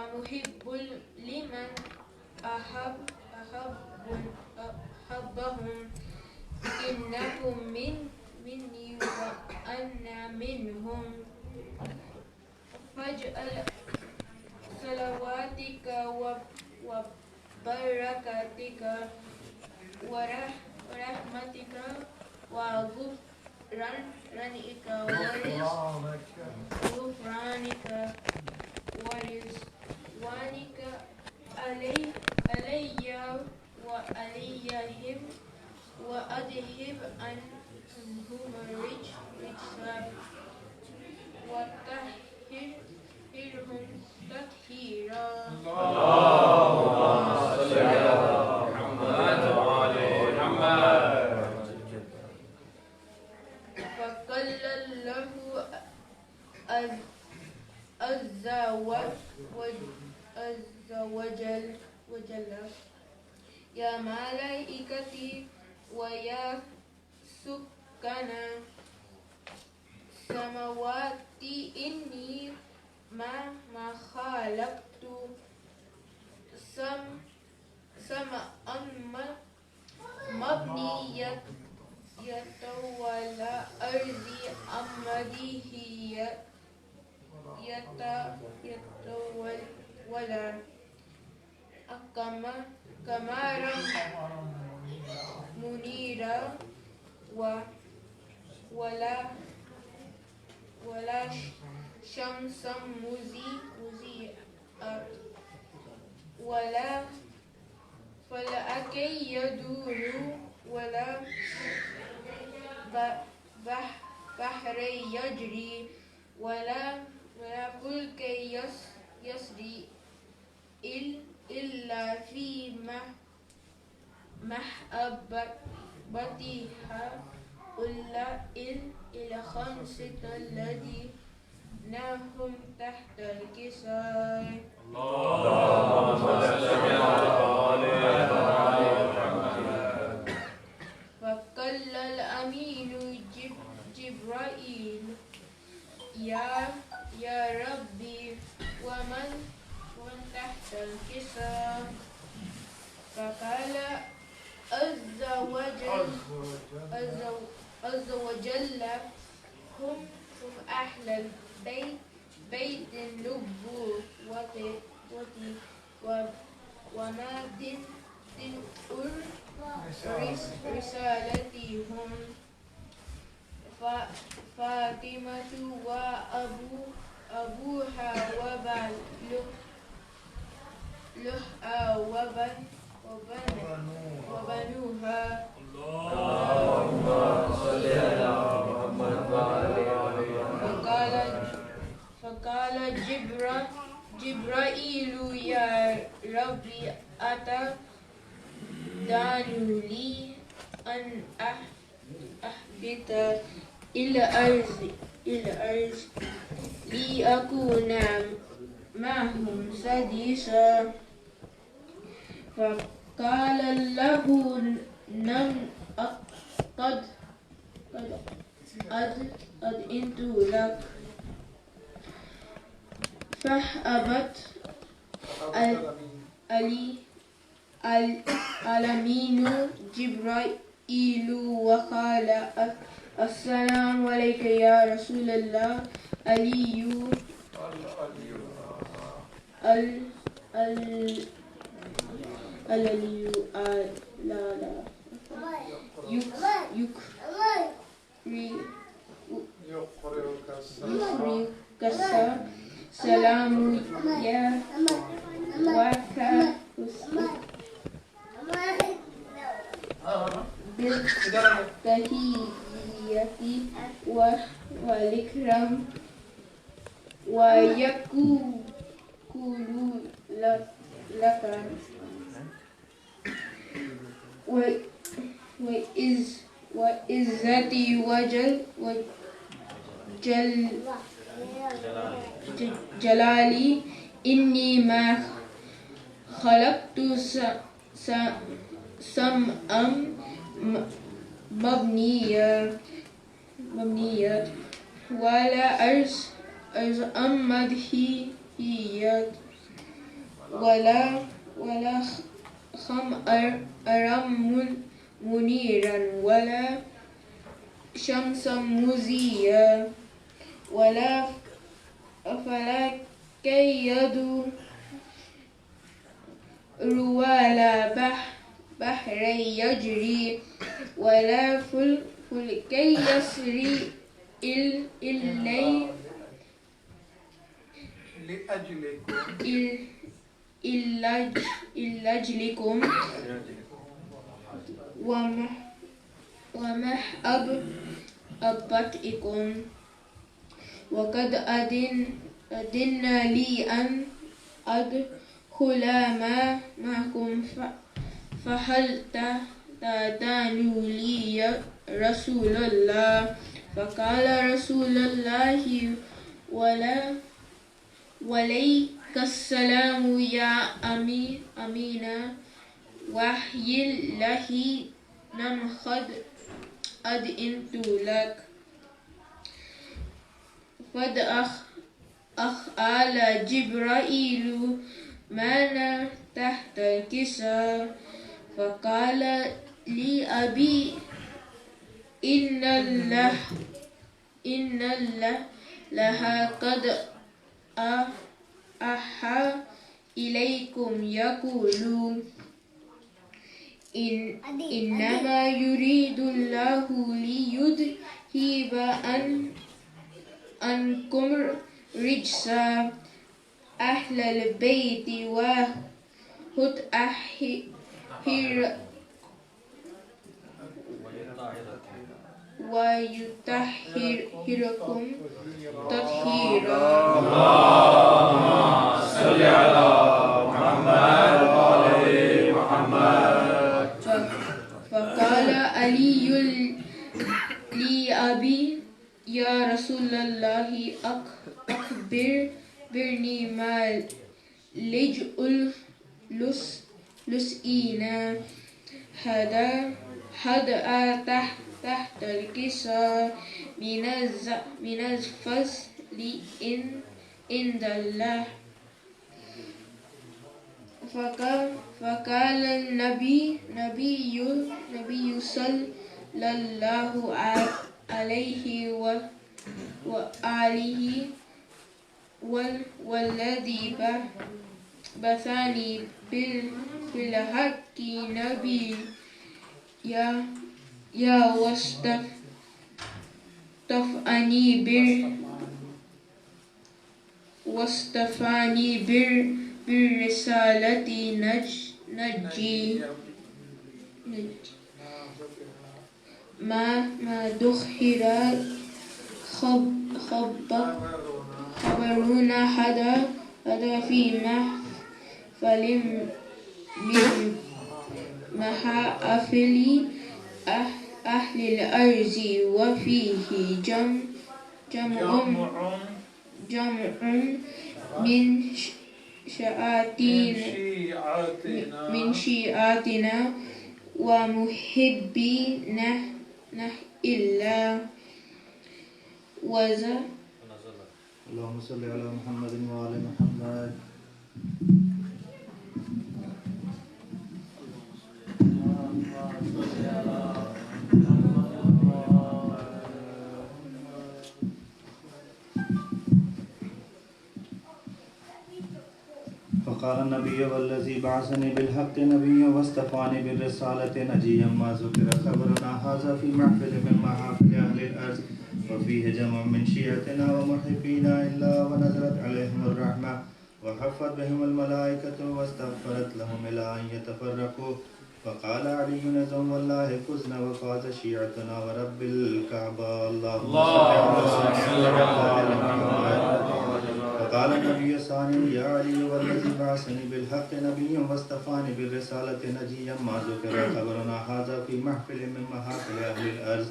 ومحب لمن أحبهم إنهم مني وأنا منهم فاجعل صلواتك وبركاتك ورحمتك وغفرانك ورضوانك علي وعليهم وأذهب عنهم الرجس وطهرهم تطهيرا. فقال الله عز وجل يا ملائكتي ويا سكان السماوات إني ما خلقت سماء مبنية ولا أرض أمره ولا قمرا منيرا ولا شمسا مضيئة ولا فلكا يدور ولا بحر يجري ولا فلك يسري إلا في محبتها إلا خمسة الذين هم تحت الكساء. فقال الأمين جبرائيل يا ربي ومن تحت الكساء؟ فقال عز وجل هم أهل بيت النبوة ومدن رسالتهم فاطمة وأبوها وبنوها وبنوها. اللهم صل على محمد وعلى فقال جبرائيل يا ربي أتدعوني لي أن أهبط إلى الأرض لأكون معهم سادسا؟ فقال له نعم قد أذنت لك. فأبت الأمين جبرائيل وقال السلام عليك يا رسول الله. يقرئك السلام يا بالتحية والإكرام ويقول لك وعزتي جلالي إني ما خلقت سمعا مبنية ولا أرض مدحية ولا خمرا منيرا ولا شمسا مزيا ولا فلكا روال بحر يجري ولا فلك يسري لأجلكم ومحبتكم وقد أذن لي أن أدخل معكم فهل تأذن لي يا رسول الله فقال رسول الله وعليك السلام يا أمينا وحي الله نم قد أذنت لك فدخل جبرائيل معنا تحت الكساء فقال لي أبي إن الله قد أوحى إليكم يقول إنما يريد الله ليذهب عنكم رجس أهل البيت ويطهركم تطهيرا. صل على محمد وآل محمد. فقال علي لأبي يا رسول الله أخبرني ما لجء لسئنا هذا تحت الكساء من الفضل عند الله. فقال النبي صلى الله عليه وآله والذي بعثني بالحق نبي يا واصطفاني بالرسالة نجي ما دخر خبرنا هذا في محفل من محافل أهل الأرض وفيه جمع من شيعتنا ومحبينا إلا اللهم صل على محمد وآل محمد. فقال النبي والذي بعثني بالحق نبيا واصطفاني بالرسالة نجيا ما ذكر خبرنا هذا في محفل من محافل أهل الأرض وفيه جمع من شيعتنا ومحبينا إلا ونزلت عليهم الرحمة وحفت بهم الملائكة واستغفرت لهم إلى أن يتفرقوا. فقال علي نزم والله فزنا وفاز شيعتنا ورب الكعبة اللهم صل على محمد. فقال النبي الثاني يا علي والذي بعثني بالحق نبيا واصطفاني بالرسالة نجيا ما ذكر خبرنا هذا في محفل من محافل أهل الأرض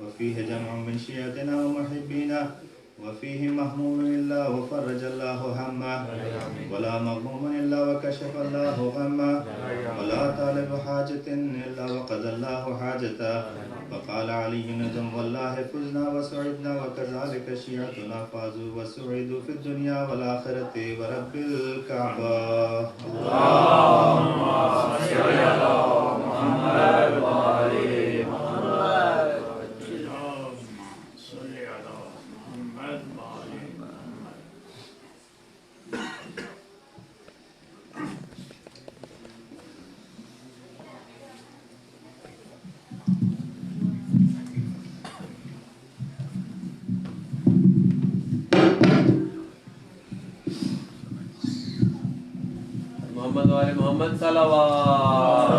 وفيه جمع من شيعتنا ومحبينا وفيه مهموم إلا وفرج الله همه ولا مغموم إلا وكشف الله غمه ولا طالب حاجة إلا وقضى الله حاجته. فقال علي نجم والله فزنا وسعدنا وكذلك شيعتنا فازوا وسعدوا في الدنيا والآخرة ورب الكعبة. اللهم صل على محمد وآل محمد. صل على محمد وآل محمد. محمد وآل محمد صلوات.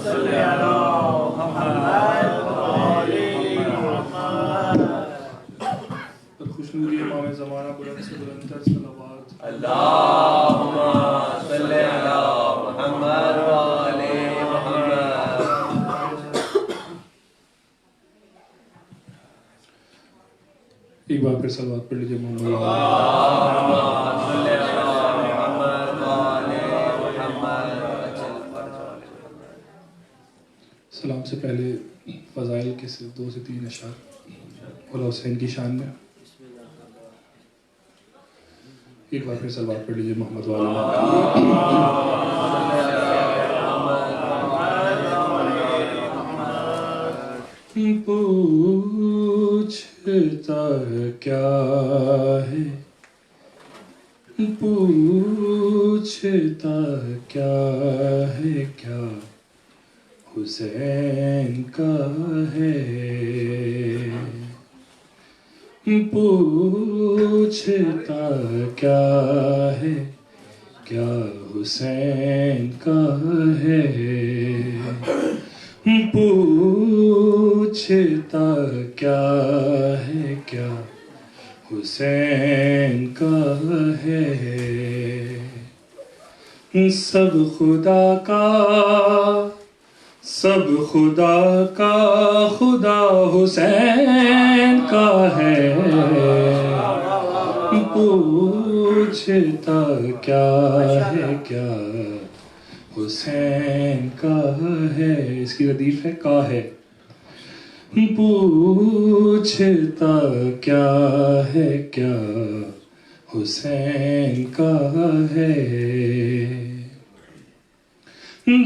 صل على محمد وآل محمد. خوشنودی امام زمانہ بلند سے بلند تر صلوات. اللهم صل على محمد وآل محمد. ایک بار پھر صلوات پڑھ لیجیے محمد. اللهم صل على محمد وآل محمد. سلام سے پہلے فضائل کے صرف 2 سے 3 اشعار مولا حسین کی شان میں. ایک بار پھر صلوات پڑھ لیجیے محمد والا. پوچھتا کیا ہے پوچھتا کیا ہے کیا حسین کا ہے پوچھتا کیا ہے کیا حسین کا ہے پوچھتا کیا ہے کیا حسین کا ہے سب خدا کا خدا حسین کا ہے پوچھتا کیا ہے کیا حسین کا ہے. اس کی ردیف ہے کا ہے. پوچھتا کیا ہے کیا حسین کا ہے.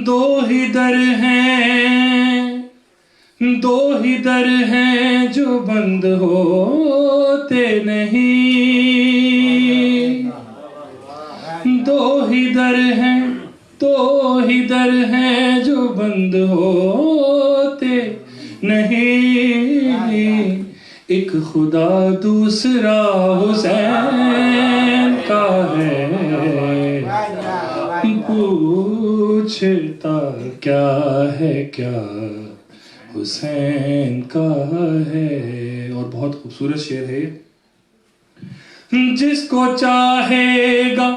دو ہی در ہیں جو بند ہوتے نہیں. دو ہی در ہیں جو بند ہوتے نہیں. ایک خدا دوسرا حسین کا ہے پوچھتا کیا ہے کیا حسین کا ہے. اور بہت خوبصورت شعر ہے. جس کو چاہے گا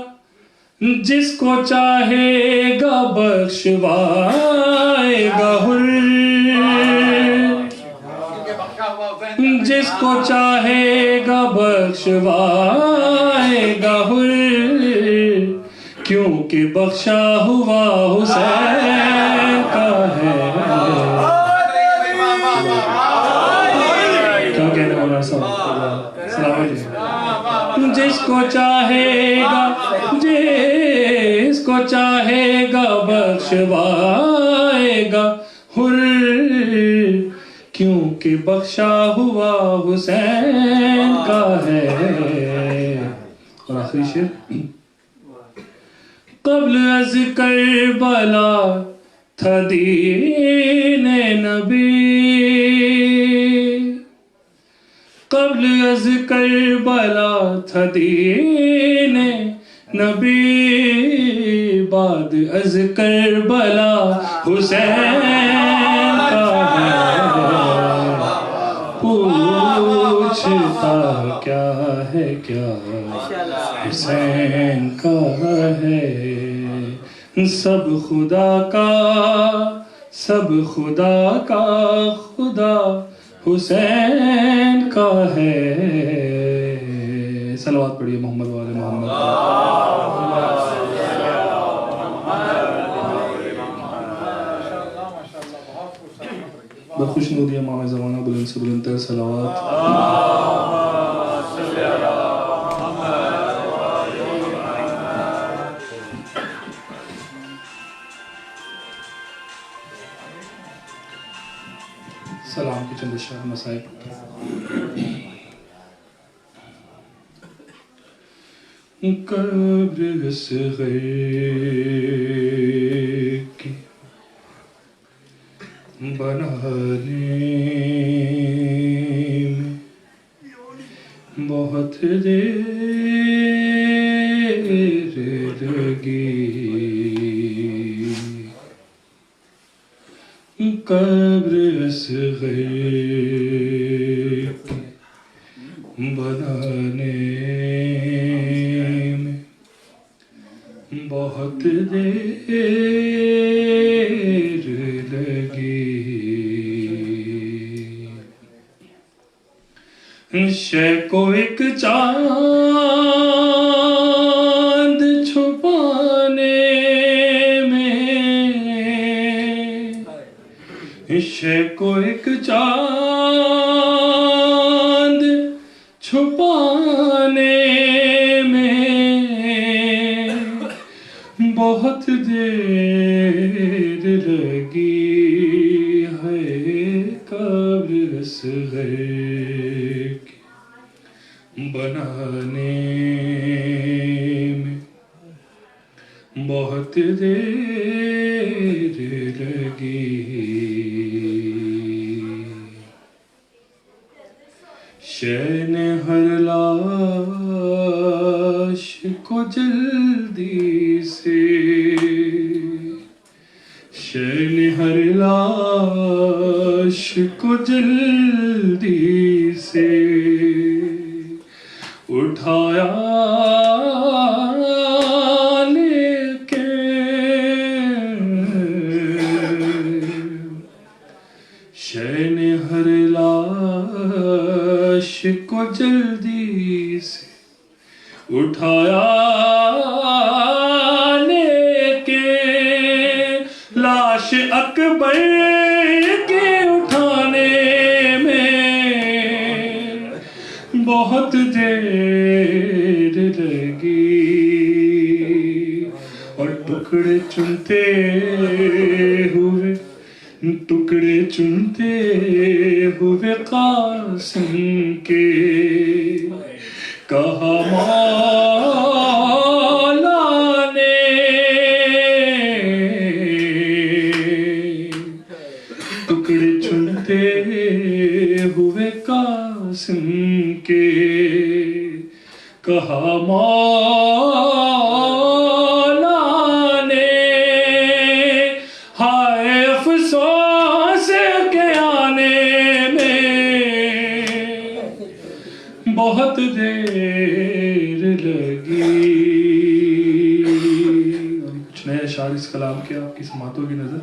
بخشوائے گا حر. جس کو چاہے گا بخشوائے گا حر. کیونکہ بخشا ہوا حسین کا ہے. کیا کہنے والا سلام علیکم. جس کو چاہے گا بخشوائے گا حر. کیونکہ بخشا ہوا حسین کا ہے. اور آخری شعر. قبل از کربلا تھا دین نبی. قبل از کربلا تھا دین نبی. بعد از کربلا حسین کا ہے پوچھتا کیا ہے کیا حسین کا ہے. سب خدا کا خدا حسین کا ہے. صلوات پڑھیے محمد والے محمد. بخوش نودی امام زمانہ بلند سے بلند تر صلوات. سلام کی چند اشعار مسائب. قبر اصغر کی بنانے میں بہت دیر لگی. قبر اصغر کی بنانے میں بہت دیر لگی. شے کو ایک چاند چھپانے میں، شے کو ایک چاند چھپانے میں بہت دیر لگی ہے. قبر اصغر کی بنانے میں بہت دیر لگی. شین ہر لاش کو جلدی سے، شین ہر لاش کو جلدی سے اٹھایا لیکن شین ہر لاش کو جلدی سے اٹھایا لیکن لاش اکبر کے اٹھانے میں بہت دیر لگی. اور ٹکڑے چنتے ہوئے، ٹکڑے چنتے ہوئے قاسم کے کہا مولا نے، ٹکڑے چنتے ہوئے قاسم کے کہا مولا نے، ہائے افسوس کے آنے میں بہت دیر لگی. کچھ نئے اشعار اس کلام کے آپ کی سماعتوں کی نظر.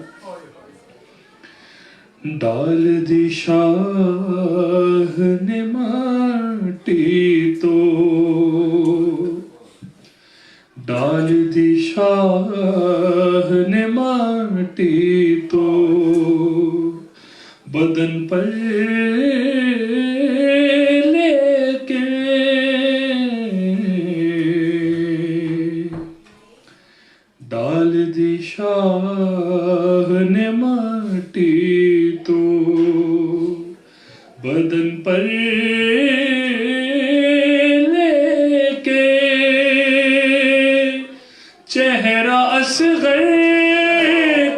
ڈال دی شاہ نے ماٹی تو، ڈال دی شاہ نے ماٹی تو بدن پر ڈال دی شاہ نے ماٹی تو بدن پر لے کے چہرہ اصغر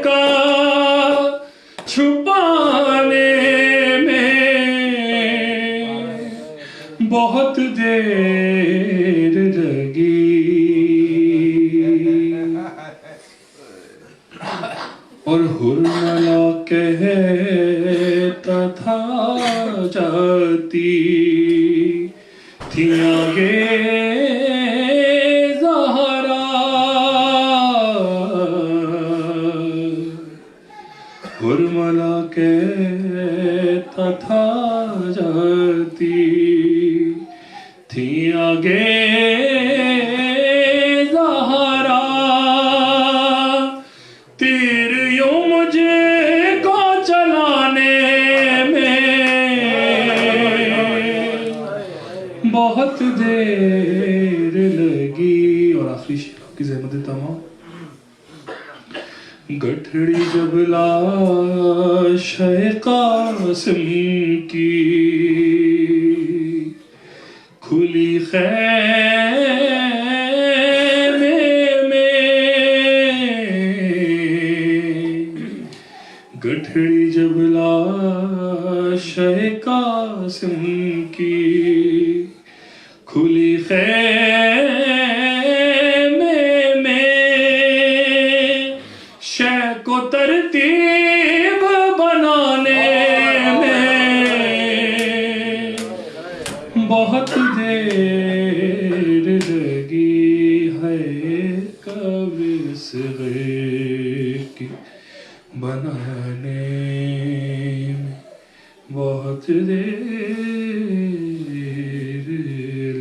کا چھپانے میں بہت دیر لگی. اور ہرملا کہتا تھا جاتی تھی آگے زہرا، ہرملا کہتا تھا آگے زہرا تیر یوں مجھے کو چلانے میں بہت دیر لگی. اور آخری شعر آپ کی زحمت تمام. گٹھڑی جب لاش قاسم کی کھلی خیمے میں گٹھڑی جب لاش قاسم کی کھلی خیمے میں شے کو ترتیب بنانے میں بہت دیر لگی ہے. کبھی صغیر کی بنانے میں بہت دیر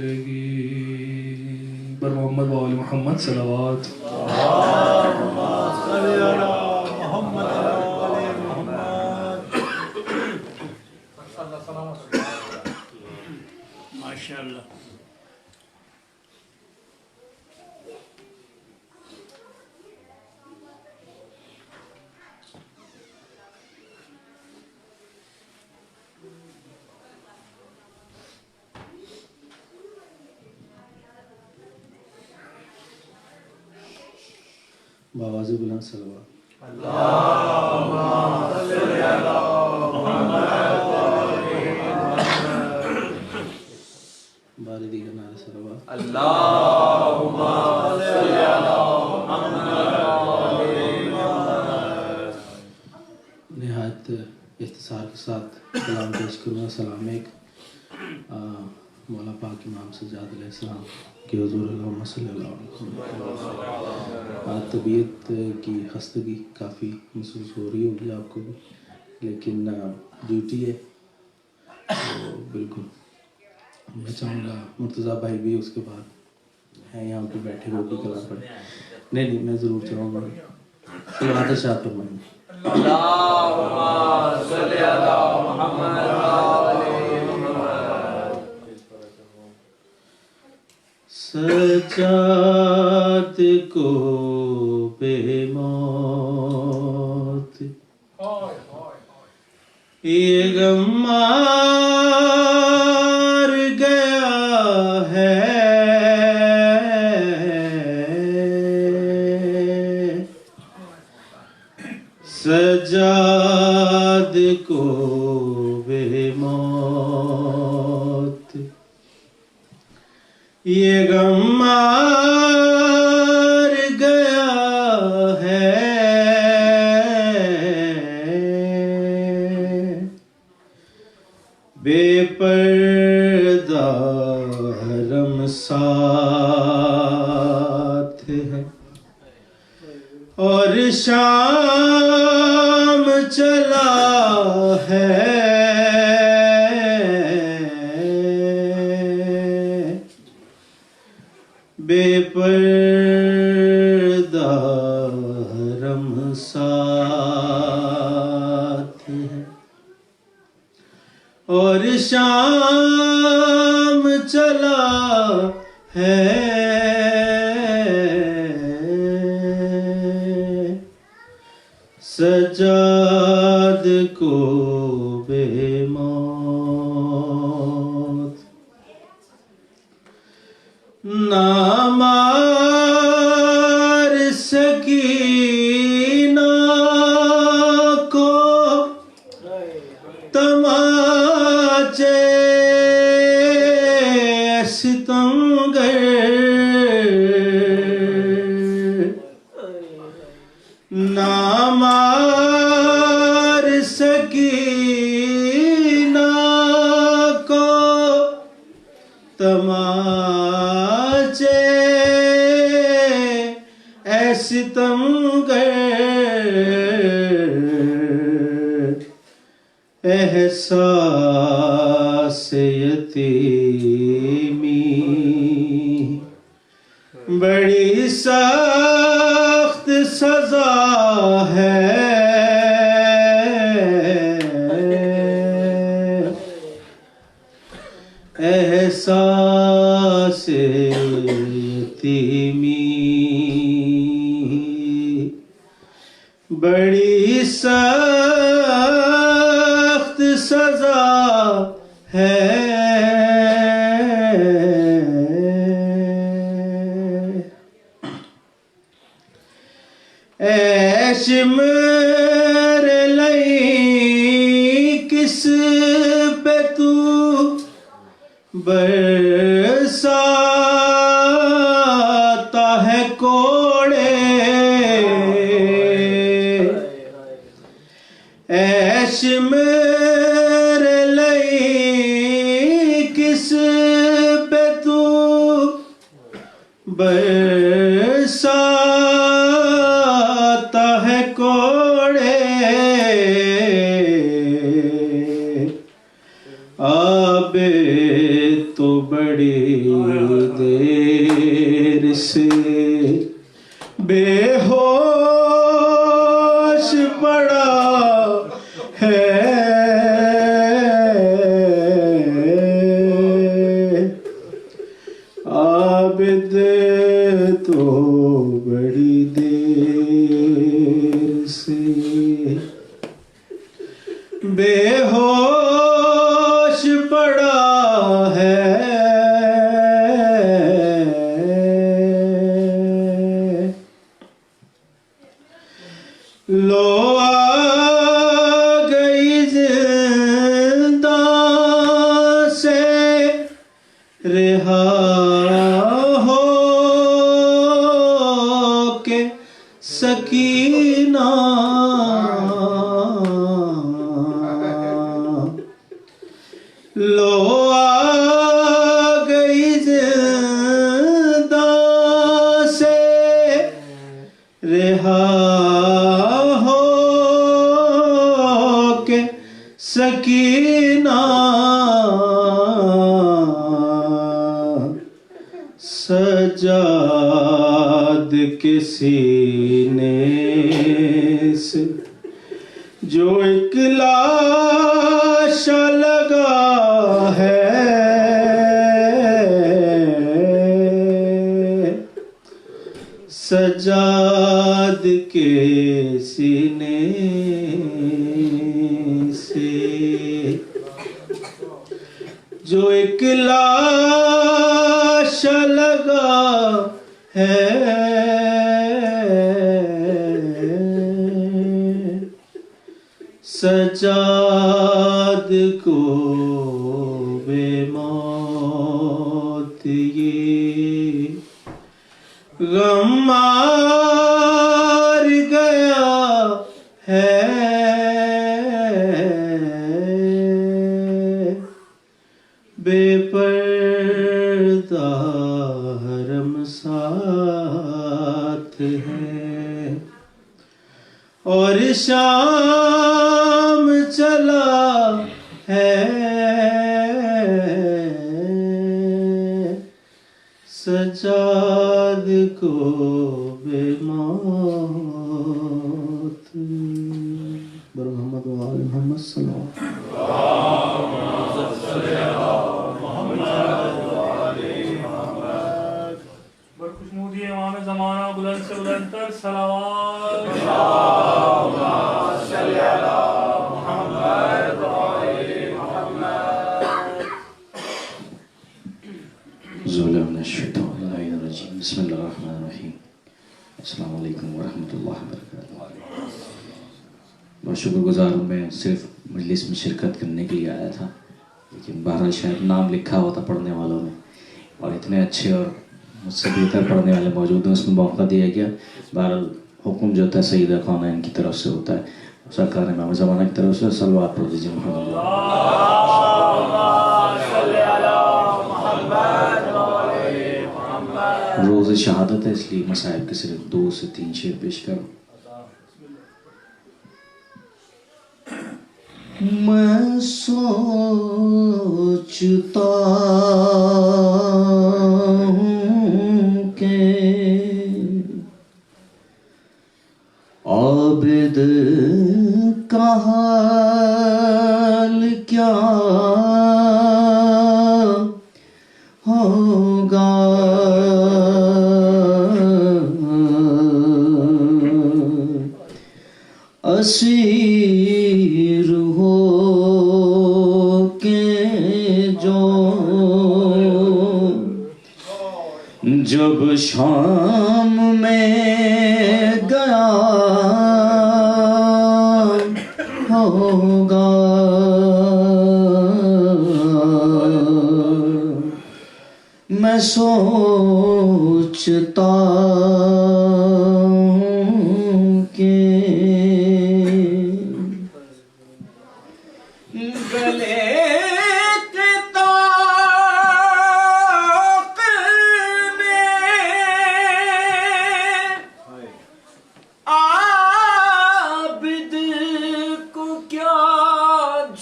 لگی. بر محمد و آل محمد صلوات. ماشاءاللہ. بآواز بلند صلوات. بار دیگر نعرہ صلوات. نہایت اختصار کے ساتھ کلام پیش کروں گا. سلام ایک مولا پاک امام سجاد علیہ السلام کہ حضور اللہم صلی اللہ علیہ وسلم. طبیعت کی خستگی کافی محسوس ہو رہی ہوگی آپ کو بھی، لیکن ڈیوٹی ہے تو بالکل. میں چاہوں گا مرتضیٰ بھائی بھی اس کے بعد ہیں یہاں پہ بیٹھے وہ بھی کلام پڑھیں. نہیں میں ضرور چاہوں گا. صلوات ارشاد فرمائیں. اللہم صلی علی محمد و آل محمد. سجاد کو بے موت یہ غم مار گیا ہے. سجاد کو بے موت یہ غم مار گیا ہے. بے پردہ حرم ساتھ ہے اور شام چلا ہے. بے پردہ حرم ساتھ ہے اور شام چلا ہے. سجاد کو بے موت نہ مار سکینہ کو تماچے ستمگر نہ مار سکینہ کو تماچے ستمگر احساس یتیمی سخت سزا ہے احساس یتیمی، بڑی سخت سزا ہے ایش میرے لئی کس پہ تو برساتا ہے کوڑے، ایش میرے لئی کس پہ تو برساتا ہے کوڑے، آبے تو بڑی دیر سے بے ہوش پڑا ہے، عابد تو بڑی دیر سے بے ہوش پڑا ہے، لو آ گئی زندان سے رہا ہو کے سکینہ، لو آ گئی زندان سے رہا ہو کے سکینہ، سجاد کے سینے سے جو ایک لاشا لگا ہے، سجاد کے سینے سے جو ایک لاشا لگا ہے، سجاد کو بے موت یہ غم مار گیا ہے، بے پردہ حرم ساتھ ہے، اور شام چلا ہے، سجاد کو بے موت، بر محمد و آل محمد صلی اللہ علیہ وسلم۔ برخشنودی امام زمانہ بلند سے بلند تر صلوات، بسم اللہ الرحمن الرحیم۔ السلام علیکم ورحمۃ اللہ وبرکاتہ۔ بہت شکر گزار ہوں، میں صرف مجلس میں شرکت کرنے کے لیے آیا تھا، لیکن بہرحال شاید نام لکھا ہوتا پڑھنے والوں میں، اور اتنے اچھے اور مجھ سے بہتر پڑھنے والے موجود ہیں، اس میں موقع دیا گیا۔ بہرحال حکم جو ہوتا ہے سیدہ کونین کی طرف سے ہوتا ہے، سرکار امام زمانہ کی طرف سے صلوات پڑھ دیجیے محمد روز شہادت ہے، اس لیے مصائب کے صرف 2 سے 3 شعر پیش کروں۔ میں سوچتا ہوں کہ اسیر ہو کے جو جب شام میں گیا ہوگا میں سوچتا ہوں کہ گلے کے طاق میں عابد کو کیا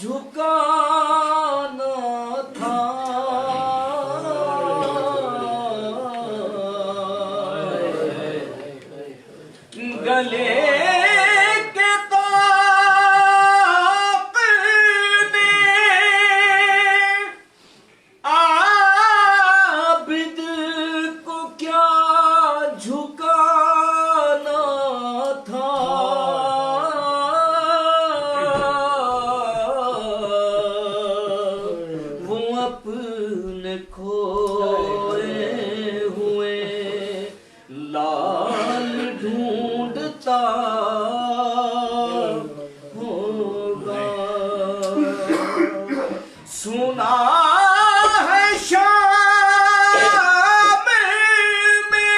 جھکانا تھا گلے کے طاق میں عابد کو کیا جھکانا تھا وہ اپنے کھوئے ہوئے لال ڈھونڈتا ہوگا سنا ہے شام میں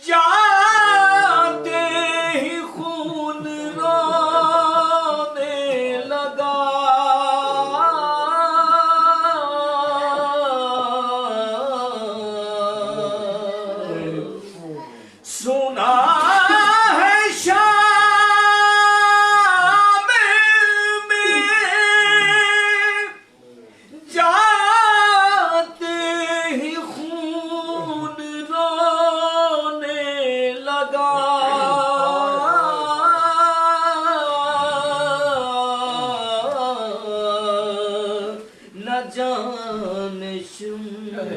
جاتے ہی خون رونے لگا سنا ہے شام میں جاتے ہی خون رونے لگا نہ جانے شمر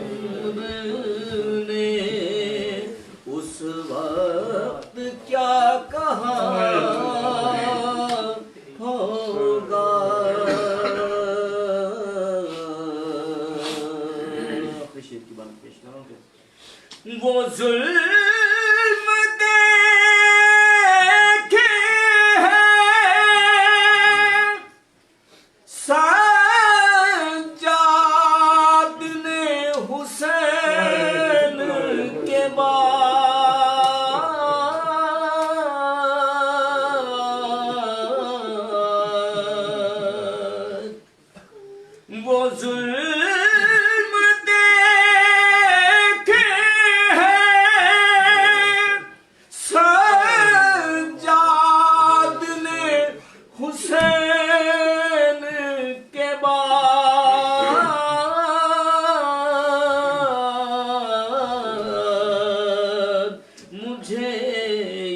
نے اس وقت کیا کہا ہوگا وہ ظلم دیکھے ہیں سجاد نے حسین کے بعد وہ ظلم دیکھے ہیں سجاد نے حسین کے بعد مجھے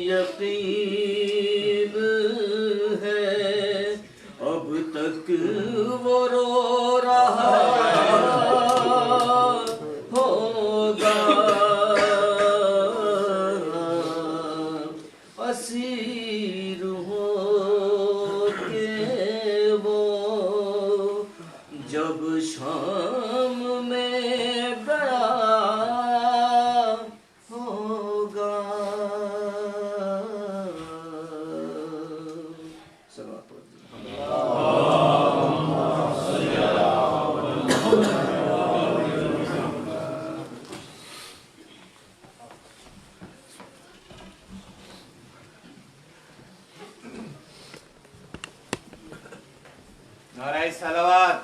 یقین ہے اب تک وہ رو رہا ہوگا اسیر ہو کے وہ جب شام میں گیا ہوگا نعرہ صلوات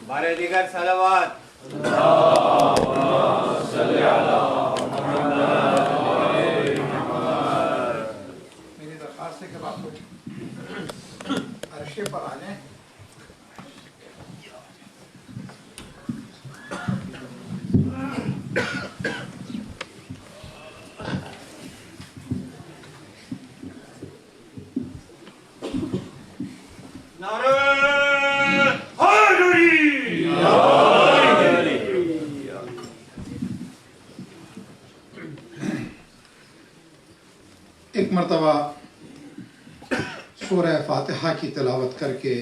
بارے دیگر صلوات میری درخواست ہے کہ آپ کچھ عرشے پر آ جائیں. نعرہ حیدری سورہ فاتحہ کی تلاوت کر کے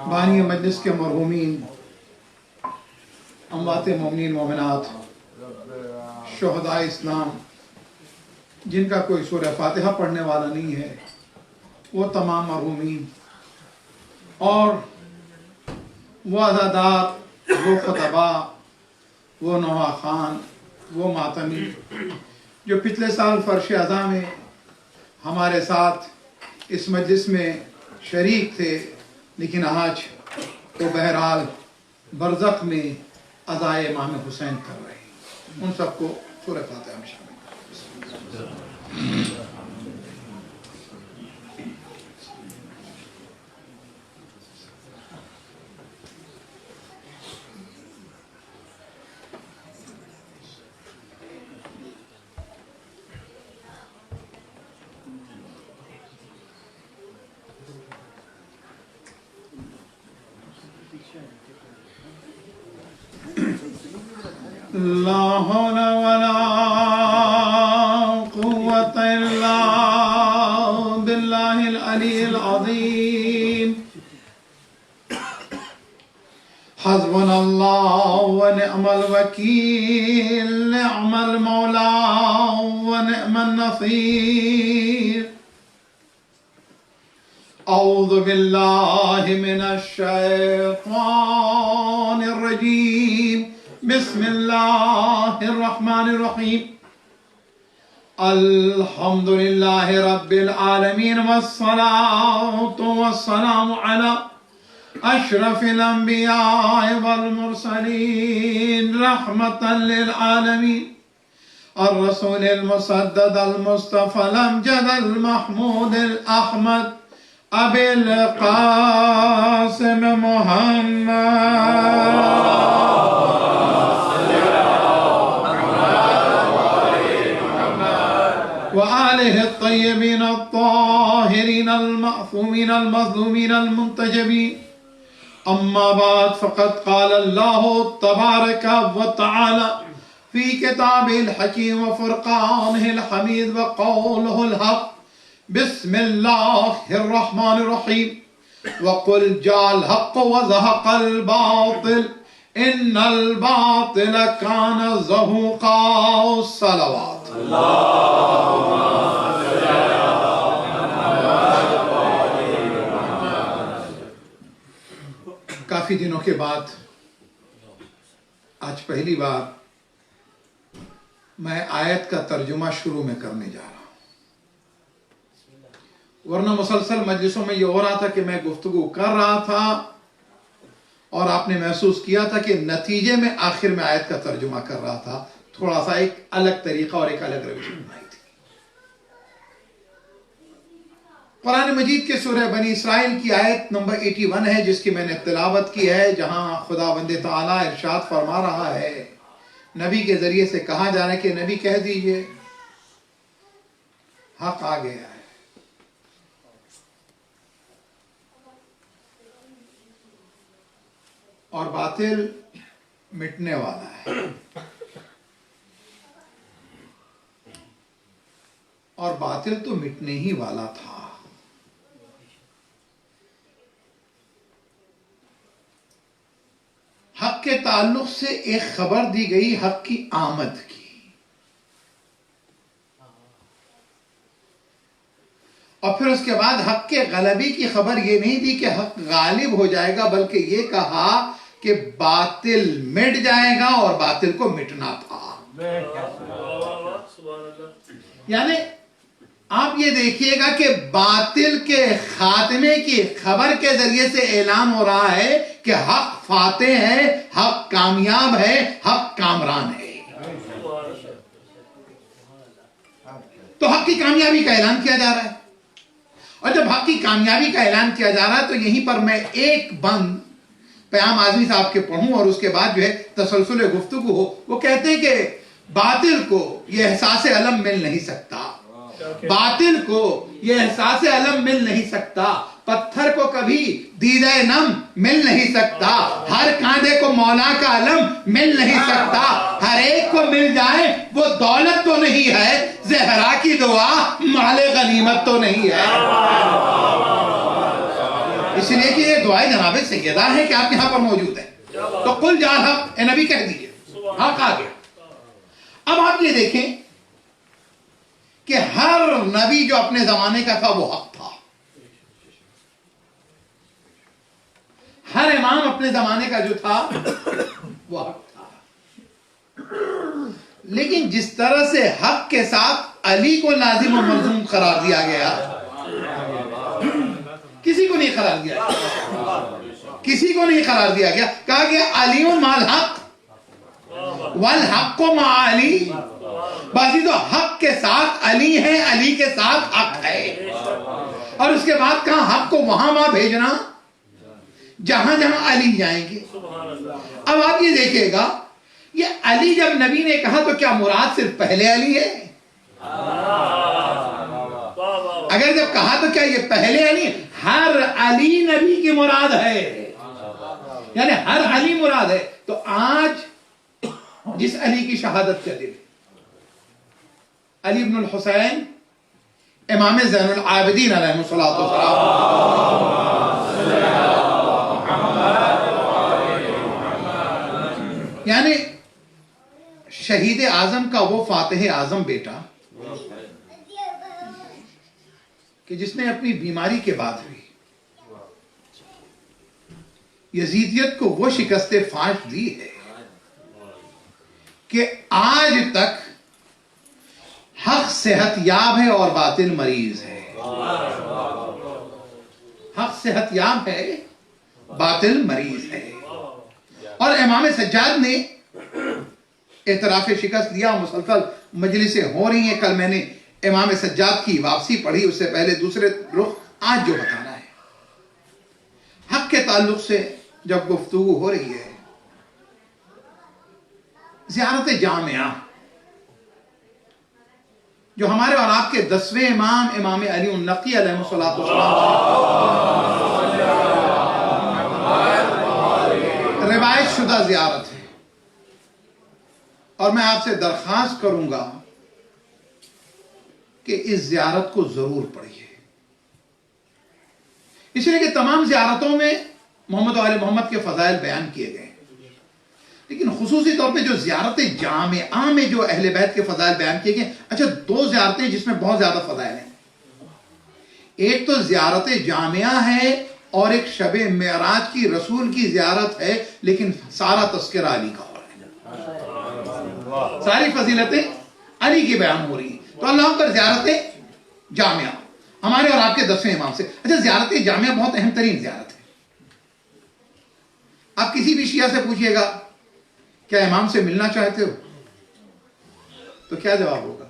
بانی مجلس کے مرحومین، اموات مومنین مومنات، شہداء اسلام جن کا کوئی سورہ فاتحہ پڑھنے والا نہیں ہے، وہ تمام مرحومین اور وہ عزادار، وہ خطبہ، وہ نوحہ خان، وہ ماتمی جو پچھلے سال فرش عزا میں ہمارے ساتھ اس مجلس میں شریک تھے، لیکن آج تو بہرحال برزخ میں عزائے امام حسین کر رہے ہیں، ان سب کو سورہ فاتحہ میں شامل کریں۔ لا حول ولا قوة إلا بالله العلي العظيم حسبنا الله ونعم الوكيل نعم المولى ونعم النصير أعوذ بالله من الشيطان الرجيم بسم الله الرحمن الرحيم الحمد لله رب العالمين والصلاة والسلام على أشرف الأنبياء والمرسلين رحمة للعالمين الرسول المسدد المصطفى الأمجد المحمود الأحمد أبي القاسم محمد وآله الطيبين الطاهرين المعصومين المظلومين المنتجبين أما بعد فقد قال الله تبارك وتعالى في كتابه الحكيم وفرقانه الحميد وقوله الحق بسم الله الرحمن الرحيم وقل جاء الحق وزهق الباطل إن الباطل كان زهوقا الصلوات کافی دنوں کے بعد آج پہلی بار میں آیت کا ترجمہ شروع میں کرنے جا رہا ہوں، ورنہ مسلسل مجلسوں میں یہ ہو رہا تھا کہ میں گفتگو کر رہا تھا اور آپ نے محسوس کیا تھا کہ نتیجے میں آخر میں آیت کا ترجمہ کر رہا تھا، تھوڑا سا ایک الگ طریقہ اور ایک الگ روش بنائی تھی۔ قرآن مجید کے سورہ بنی اسرائیل کی آیت نمبر 81 ہے جس کی میں نے تلاوت کی ہے، جہاں خداوند تعالیٰ ارشاد فرما رہا ہے، نبی کے ذریعے سے کہا جا رہا ہے کہ نبی کہہ دیجئے حق آ گیا ہے، اور باطل مٹنے والا ہے، اور باطل تو مٹنے ہی والا تھا۔ حق کے تعلق سے ایک خبر دی گئی حق کی آمد کی، اور پھر اس کے بعد حق کے غلبی کی خبر یہ نہیں دی کہ حق غالب ہو جائے گا، بلکہ یہ کہا کہ باطل مٹ جائے گا اور باطل کو مٹنا تھا۔ یعنی آپ یہ دیکھیے گا کہ باطل کے خاتمے کی خبر کے ذریعے سے اعلان ہو رہا ہے کہ حق فاتح ہے، حق کامیاب ہے، حق کامران ہے۔ تو حق کی کامیابی کا اعلان کیا جا رہا ہے، اور جب حق کی کامیابی کا اعلان کیا جا رہا ہے تو یہیں پر میں ایک بند پیام اعظمی صاحب کے پڑھوں اور اس کے بعد جو ہے تسلسل گفتگو ہو۔ وہ کہتے ہیں کہ باطل کو یہ احساس علم مل نہیں سکتا، باطل کو یہ احساس علم مل نہیں سکتا، پتھر کو کبھی دیدہ نم مل نہیں سکتا، ہر کاندھے کو مولا کا علم مل نہیں سکتا، ہر ایک کو مل جائے وہ دولت تو نہیں ہے، زہرا کی دعا مال غنیمت تو نہیں ہے۔ اس لیے کہ یہ دعائیں جناب سیدہ ہے کہ آپ یہاں پر موجود ہیں، تو قل جاء الحق، اے نبی کہہ دیجئے حق آ گیا۔ اب آپ یہ دیکھیں کہ ہر نبی جو اپنے زمانے کا تھا وہ حق تھا، ہر امام اپنے زمانے کا جو تھا وہ حق تھا، لیکن جس طرح سے حق کے ساتھ علی کو لازم و ملزوم قرار دیا گیا، کسی کو نہیں قرار دیا گیا، کسی کو نہیں قرار دیا گیا، کہا کہ علی مع الحق والحق مع علی، بازی تو حق کے ساتھ علی ہے، علی کے ساتھ حق ہے، اور اس کے بعد کہا حق کو وہاں بھیجنا جہاں جہاں علی جائیں گے۔ اب آپ یہ دیکھیے گا، یہ علی جب نبی نے کہا تو کیا مراد صرف پہلے علی ہے؟ اگر جب کہا تو کیا یہ پہلے علی؟ ہر علی نبی کی مراد ہے، یعنی ہر علی مراد ہے۔ تو آج جس علی کی شہادت کے دن علی بن الحسین امام زین العابدین علیہ الصلوۃ والسلام، یعنی شہید اعظم کا وہ فاتح اعظم بیٹا کہ جس نے اپنی بیماری کے بعد بھی یزیدیت کو وہ شکست فاش دی ہے کہ آج تک حق صحت یاب ہے اور باطل مریض ہے، حق صحت یاب ہے، باطل مریض ہے۔ اور امام سجاد نے اعتراف شکست دیا، مسلسل مجلسیں ہو رہی ہیں۔ کل میں نے امام سجاد کی واپسی پڑھی، اس سے پہلے دوسرے رخ آج جو بتانا ہے حق کے تعلق سے جب گفتگو ہو رہی ہے، زیارت جامعہ جو ہمارے اور آپ کے 10ویں امام امام علی النقی علیہ الصلوۃ والسلام روایت شدہ زیارت ہے، اور میں آپ سے درخواست کروں گا کہ اس زیارت کو ضرور پڑھیے، اس لیے کہ تمام زیارتوں میں محمد و آل محمد کے فضائل بیان کیے گئے ہیں، لیکن خصوصی طور پہ جو زیارت جامعہ میں جو اہل بیت کے فضائل بیان کیے گئے، اچھا دو زیارتیں جس میں بہت زیادہ فضائل ہیں، ایک تو زیارت جامعہ ہے اور ایک شب معراج کی رسول کی زیارت ہے، لیکن سارا تذکرہ علی کا ہو رہا ہے، ساری فضیلتیں علی کی بیان ہو رہی ہیں۔ تو اللہ پر زیارت جامعہ ہمارے اور آپ کے 10ویں امام سے، اچھا زیارت جامعہ بہت اہم ترین زیارت ہے۔ آپ کسی بھی شیعہ سے پوچھئے گا کیا امام سے ملنا چاہتے ہو تو کیا جواب ہوگا؟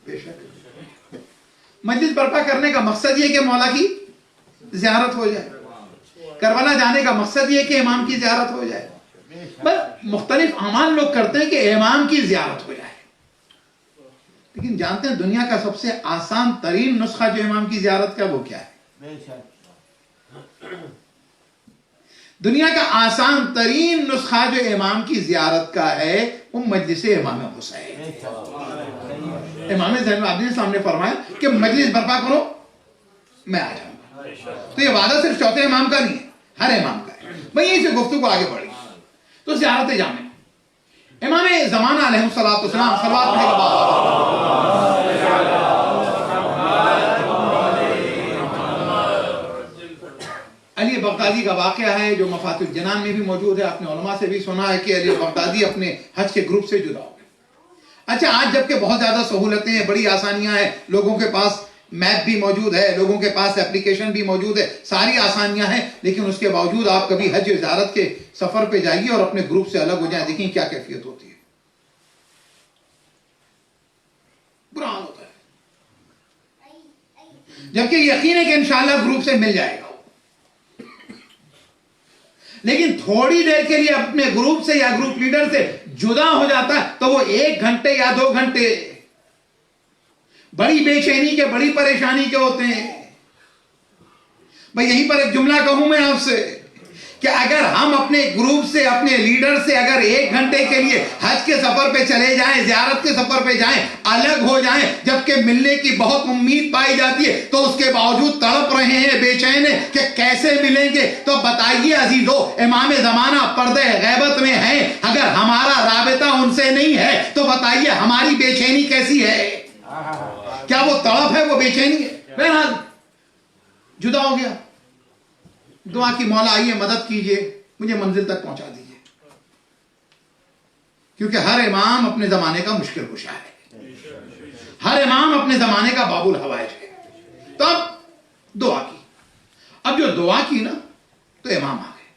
بے شک مجلس برپا کرنے کا مقصد یہ کہ مولا کی زیارت ہو جائے، کربلا جانے کا مقصد یہ کہ امام کی زیارت ہو جائے، بس مختلف اعمال لوگ کرتے ہیں کہ امام کی زیارت ہو جائے، لیکن جانتے ہیں دنیا کا سب سے آسان ترین نسخہ جو امام کی زیارت کا وہ کیا ہے؟ دنیا کا آسان ترین نسخہ جو امام کی زیارت کا ہے وہ مجلس امام حسین۔ امام زین العابدین صاحب نے فرمایا کہ مجلس برپا کرو میں آ جاؤں گا، تو یہ وعدہ صرف چوتھے امام کا نہیں ہے، ہر امام کا ہے۔ میں یہیں سے گفتگو آگے بڑھی تو زیارت جامع امام زمانہ علیہ الصلوۃ والسلام صلوات پڑھنے کے بعد علی بغدادی کا واقعہ ہے جو مفاتیح الجنان میں بھی موجود ہے، اپنے علماء سے بھی سنا ہے کہ علی بغدادی اپنے حج کے گروپ سے جدا ہو گئے۔ اچھا آج جبکہ بہت زیادہ سہولتیں ہیں، بڑی آسانیاں ہیں، لوگوں کے پاس میپ بھی موجود ہے، لوگوں کے پاس اپلیکیشن بھی موجود ہے، ساری آسانیاں ہیں، لیکن اس کے باوجود آپ کبھی حج زیارت کے سفر پہ جائیے اور اپنے گروپ سے الگ ہو جائیں، دیکھیں کیا کیفیت ہوتی ہے، برا حال ہوتا ہے۔ جبکہ یقین ہے کہ انشاءاللہ گروپ سے مل جائے گا، لیکن تھوڑی دیر کے لیے اپنے گروپ سے یا گروپ لیڈر سے جدا ہو جاتا ہے تو وہ 1 گھنٹے یا 2 گھنٹے بڑی بے چینی کے, بڑی پریشانی کے ہوتے ہیں. بھئی یہیں پر ایک جملہ کہوں میں آپ سے کہ اگر ہم اپنے گروپ سے, اپنے لیڈر سے اگر 1 گھنٹے کے لیے حج کے سفر پہ چلے جائیں, زیارت کے سفر پہ جائیں, الگ ہو جائیں, جبکہ ملنے کی بہت امید پائی جاتی ہے, تو اس کے باوجود تڑپ رہے ہیں, بے چین ہیں کہ کیسے ملیں گے, تو بتائیے عزیزو, امام زمانہ پردہ غیبت میں ہیں, اگر ہمارا رابطہ ان سے نہیں ہے تو بتائیے ہماری بے چینی کیسی ہے؟ کیا وہ تڑپ ہے, وہ بے چینی ہے؟ بہرحال جدا ہو گیا. دعا کی مولا آئیے مدد کیجئے, مجھے منزل تک پہنچا دیجئے, کیونکہ ہر امام اپنے زمانے کا مشکل کشا ہے, ہر امام اپنے زمانے کا باب الحوائج ہے. تو اب دعا کی, اب جو دعا کی نا تو امام آ گئے,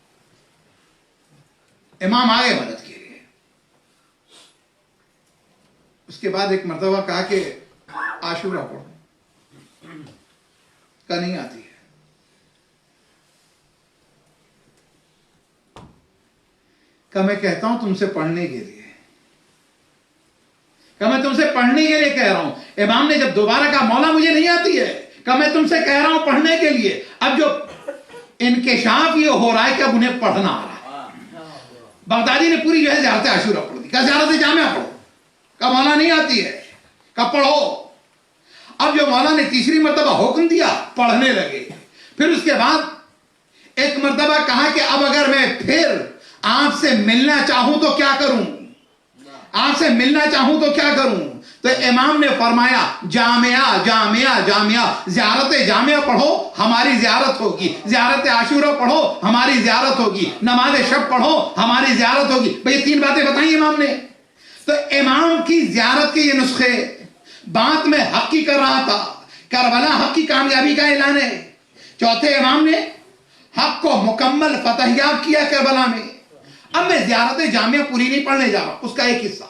امام آ گئے مدد کے لیے. اس کے بعد ایک مرتبہ کہا کہ عاشورہ پڑھو, کا نہیں آتی ہے. کہ میں کہتا ہوں تم سے پڑھنے کے لیے, کہ میں تم سے پڑھنے کے لیے کہہ رہا ہوں. امام نے جب دوبارہ کہا مولا مجھے نہیں آتی ہے, کہ میں تم سے کہہ رہا ہوں پڑھنے کے لیے. اب جو انکشاف یہ ہو رہا ہے کہ اب انہیں پڑھنا آ رہا ہے. بغدادی نے پوری جو ہے زیارت عاشورہ پڑھ دی, کہ زیارت جامعہ پڑھو, کہ مولا نہیں آتی ہے, کہ پڑھو. اب جو مولا نے تیسری مرتبہ حکم دیا, پڑھنے لگے. پھر اس کے بعد ایک مرتبہ کہا کہ اب اگر میں پھر آپ سے ملنا چاہوں تو کیا کروں, آپ سے ملنا چاہوں تو کیا کروں. تو امام نے فرمایا جامعہ جامعہ جامعہ, زیارت جامعہ پڑھو ہماری زیارت ہوگی, زیارت عاشورہ پڑھو ہماری زیارت ہوگی, نماز شب پڑھو ہماری زیارت ہوگی. بھئی 3 باتیں بتائیں امام نے. تو امام کی زیارت کے یہ نسخے, بات میں حق کی کر رہا تھا, کربلا حق کی کامیابی کا اعلان ہے. چوتھے امام نے حق کو مکمل فتح یاب کیا کربلا میں. اب میں زیارت جامعہ پوری نہیں پڑھنے جا رہا, اس کا ایک حصہ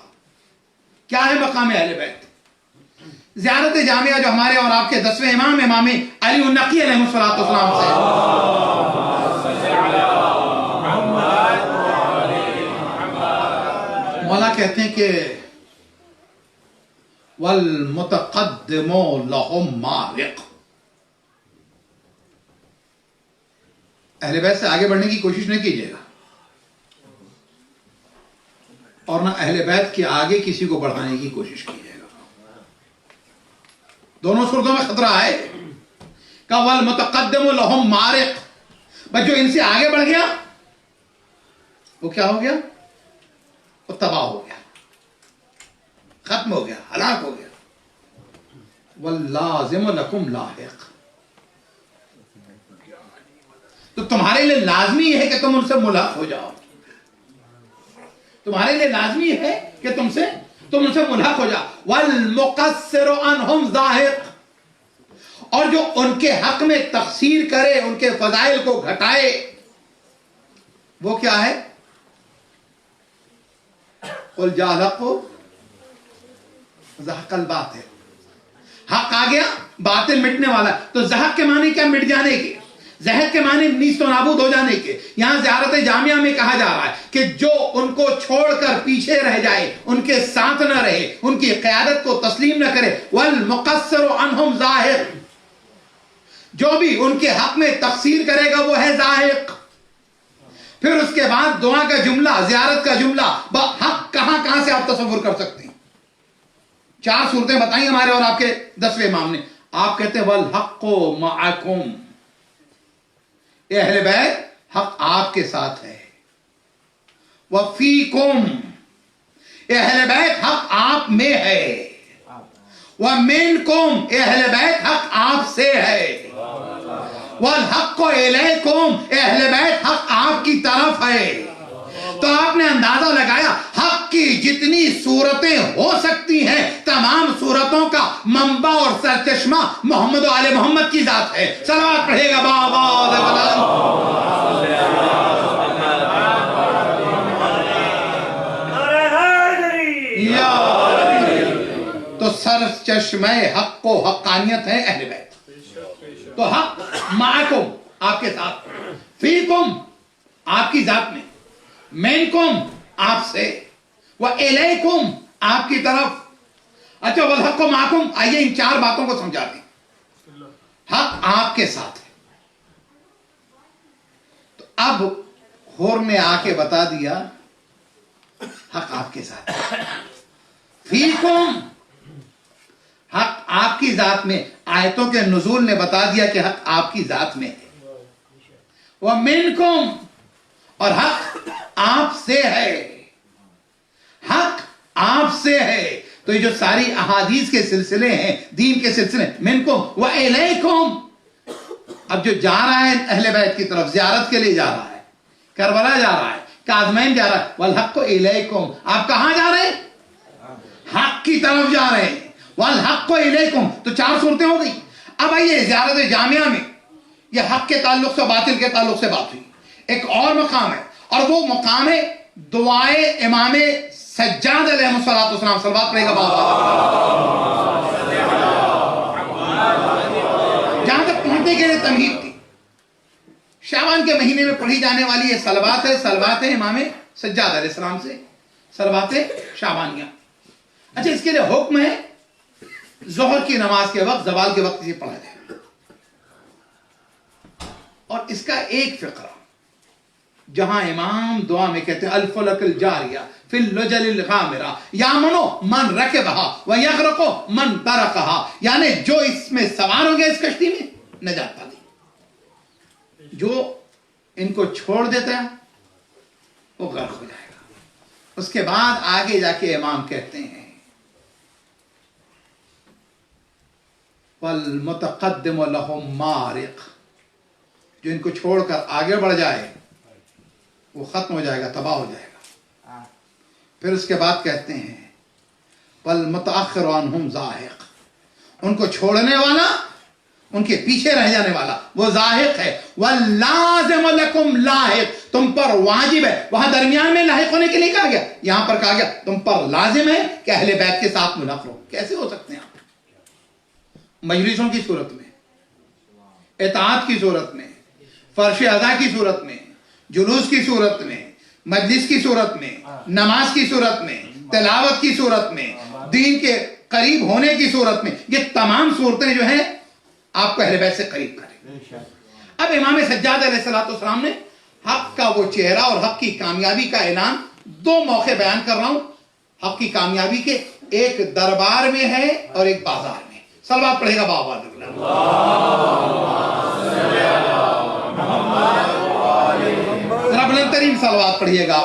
کیا ہے مقام اہل بیت. زیارت جامعہ جو ہمارے اور آپ کے 10ویں امام, امام علی النقی علیہ السلام سے, مولا کہتے ہیں کہ والمتقدم لهم مارق, اہل بیت سے آگے بڑھنے کی کوشش نہیں کیجیے گا, اور نہ اہل بیت کے آگے کسی کو بڑھانے کی کوشش کیجیے گا. دونوں صورتوں میں خطرہ ہے. کہ والمتقدم لهم مارق, بس جو ان سے آگے بڑھ گیا وہ کیا ہو گیا, وہ تباہ ہو گیا, ختم ہو گیا, ہلاک ہو گیا. واللازم لکم لاحق, تو تمہارے لیے لازمی ہے کہ تم ان سے ملحق ہو جاؤ, تمہارے لیے لازمی ہے کہ تم ان سے ملحق ہو جاؤ. والمقصر عنہم ذاہق, اور جو ان کے حق میں تقصیر کرے, ان کے فضائل کو گھٹائے, وہ کیا ہے؟ قل جاء الحق زحق الباطل, حق آ گیا, باطل مٹنے والا. تو زحق کے معنی کیا؟ مٹ جانے کے. زہق کے معنی نیست و نابود ہو جانے کے. یہاں زیارت جامعہ میں کہا جا رہا ہے کہ جو ان کو چھوڑ کر پیچھے رہ جائے, ان کے ساتھ نہ رہے, ان کی قیادت کو تسلیم نہ کرے. والمقصر عنہم ذاہق, جو بھی ان کے حق میں تقصیر کرے گا وہ ہے ذاہق. پھر اس کے بعد دعا کا جملہ, زیارت کا جملہ, حق کہاں سے آپ تصور کر سکتے ہیں. 4 صورتیں بتائیں ہمارے اور آپ کے 10ویں امام نے. آپ کہتے ہیں والحق معکم, اے اہل بیت حق آپ کے ساتھ ہے. وفیکم, اے اہل بیت حق آپ میں ہے. ومنکم, اے اہل بیت حق آپ سے ہے. والحق الیکم, اے اہل بیت حق آپ کی طرف ہے. تو آپ نے اندازہ لگایا حق کی جتنی صورتیں ہو سکتی ہیں, تمام صورتوں کا منبع اور سرچشمہ محمد و آل محمد کی ذات ہے. صلوات پڑھے گا تو سرچشمہ حق و حقانیت ہے اہل بیت. تو حق معکم, آپ کے ساتھ, فیکم, آپ کی ذات میں, مینکم, آپ سے, وَإِلَيْكُمْ, آپ کی طرف. اچھا والحق معکم، آئیے ان 4 باتوں کو سمجھا دیں. حق آپ کے ساتھ ہے. تو اب حور نے آ کے بتا دیا حق آپ کے ساتھ ہے. فیکم، حق آپ کی ذات میں. آیتوں کے نزول نے بتا دیا کہ حق آپ کی ذات میں ہے. ومنکم، اور حق آپ سے ہے. حق آپ سے ہے. تو یہ جو ساری احادیث کے سلسلے ہیں، دین کے سلسلے، منکم و الیکم. اب جو جا رہا ہے اہل بیت کی طرف زیارت کے لیے جا رہا ہے، کربلا جا رہا ہے، کاظمین جا رہا ہے، والحق الیکم. آپ کہاں جا رہے ہیں؟ حق کی طرف جا رہے ہیں. والحق الیکم. تو 4 صورتیں ہو گئی. اب آئیے زیارت جامعہ میں یہ حق کے تعلق سے باطل کے تعلق سے بات ہوئی. ایک اور مقام ہے، اور وہ مقام ہے دعائے امام سجاد علیہ السلام. صلوات پڑھے گا بابا. جہاں تک پہنچنے کے لیے تمہید تھی، شعبان کے مہینے میں پڑھی جانے والی یہ صلوات ہے. صلوات امام سجاد علیہ السلام سے، صلوات شعبانیہ. اچھا، اس کے لیے حکم ہے ظہر کی نماز کے وقت، زوال کے وقت اسے پڑھا جائے. اور اس کا ایک فقرہ جہاں امام دعا میں کہتے ہیں الفلک الجاریہ فی اللجل الغامرہ یامنو من رکبہا ویغرقو من ترکہا، یعنی جو اس میں سوار ہو گیا اس کشتی میں نجات پا لی، جو ان کو چھوڑ دیتا ہے وہ غرق ہو جائے گا. اس کے بعد آگے جا کے امام کہتے ہیں والمتقدم لہم مارق، جو ان کو چھوڑ کر آگے بڑھ جائے وہ ختم ہو جائے گا، تباہ ہو جائے گا. پھر اس کے بعد کہتے ہیں والمتأخر عنہم زاہق، ان کو چھوڑنے والا، ان کے پیچھے رہ جانے والا وہ زاہق ہے. واللازم لکم لاحق، تم پر واجب ہے. وہاں درمیان میں لاحق ہونے کے لیے کہا گیا، یہاں پر کہا گیا تم پر لازم ہے کہ اہل بیت کے ساتھ ملحق رہو. کیسے ہو سکتے ہیں آپ؟ مجلسوں کی صورت میں، اطاعت کی صورت میں، فرش ادا کی صورت میں، جلوس کی صورت میں، مجلس کی صورت میں، نماز کی صورت میں، تلاوت کی صورت میں، دین کے قریب ہونے کی صورت میں، یہ تمام صورتیں جو ہیں آپ کو اہل بیت سے قریب کریں. اب امام سجاد علیہ السلام نے حق کا وہ چہرہ اور حق کی کامیابی کا اعلان 2 موقع بیان کر رہا ہوں. حق کی کامیابی کے ایک دربار میں ہے اور ایک بازار میں. صلوات پڑھے گا بابا. ذرا بلند ترین صلوات پڑھیے گا.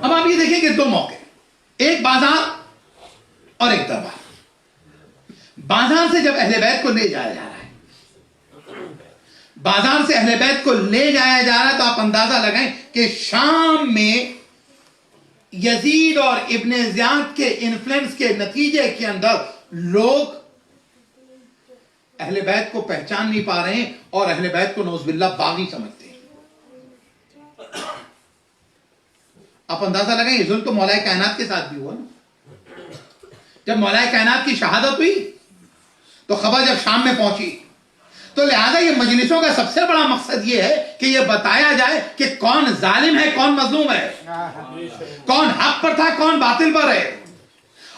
اب آپ یہ دیکھیں کہ 2 موقع، ایک بازار اور ایک دربار. بازار سے جب اہل بیت کو لے جایا جا رہا ہے، بازار سے اہل بیت کو لے جایا جا رہا ہے، تو آپ اندازہ لگائیں کہ شام میں یزید اور ابن زیاد کے انفلوئنس کے نتیجے کے اندر لوگ اہل بیت کو پہچان نہیں پا رہے ہیں اور اہل بیت کو نعوذ باللہ باغی سمجھتے ہیں. آپ اندازہ لگائیں یہ ظلم تو مولا کائنات کے ساتھ بھی ہوا نا. جب مولا کائنات کی شہادت ہوئی تو خبر جب شام میں پہنچی، تو لہذا یہ مجلسوں کا سب سے بڑا مقصد یہ ہے کہ یہ بتایا جائے کہ کون ظالم ہے، کون مظلوم ہے، کون حق پر تھا، کون باطل پر ہے.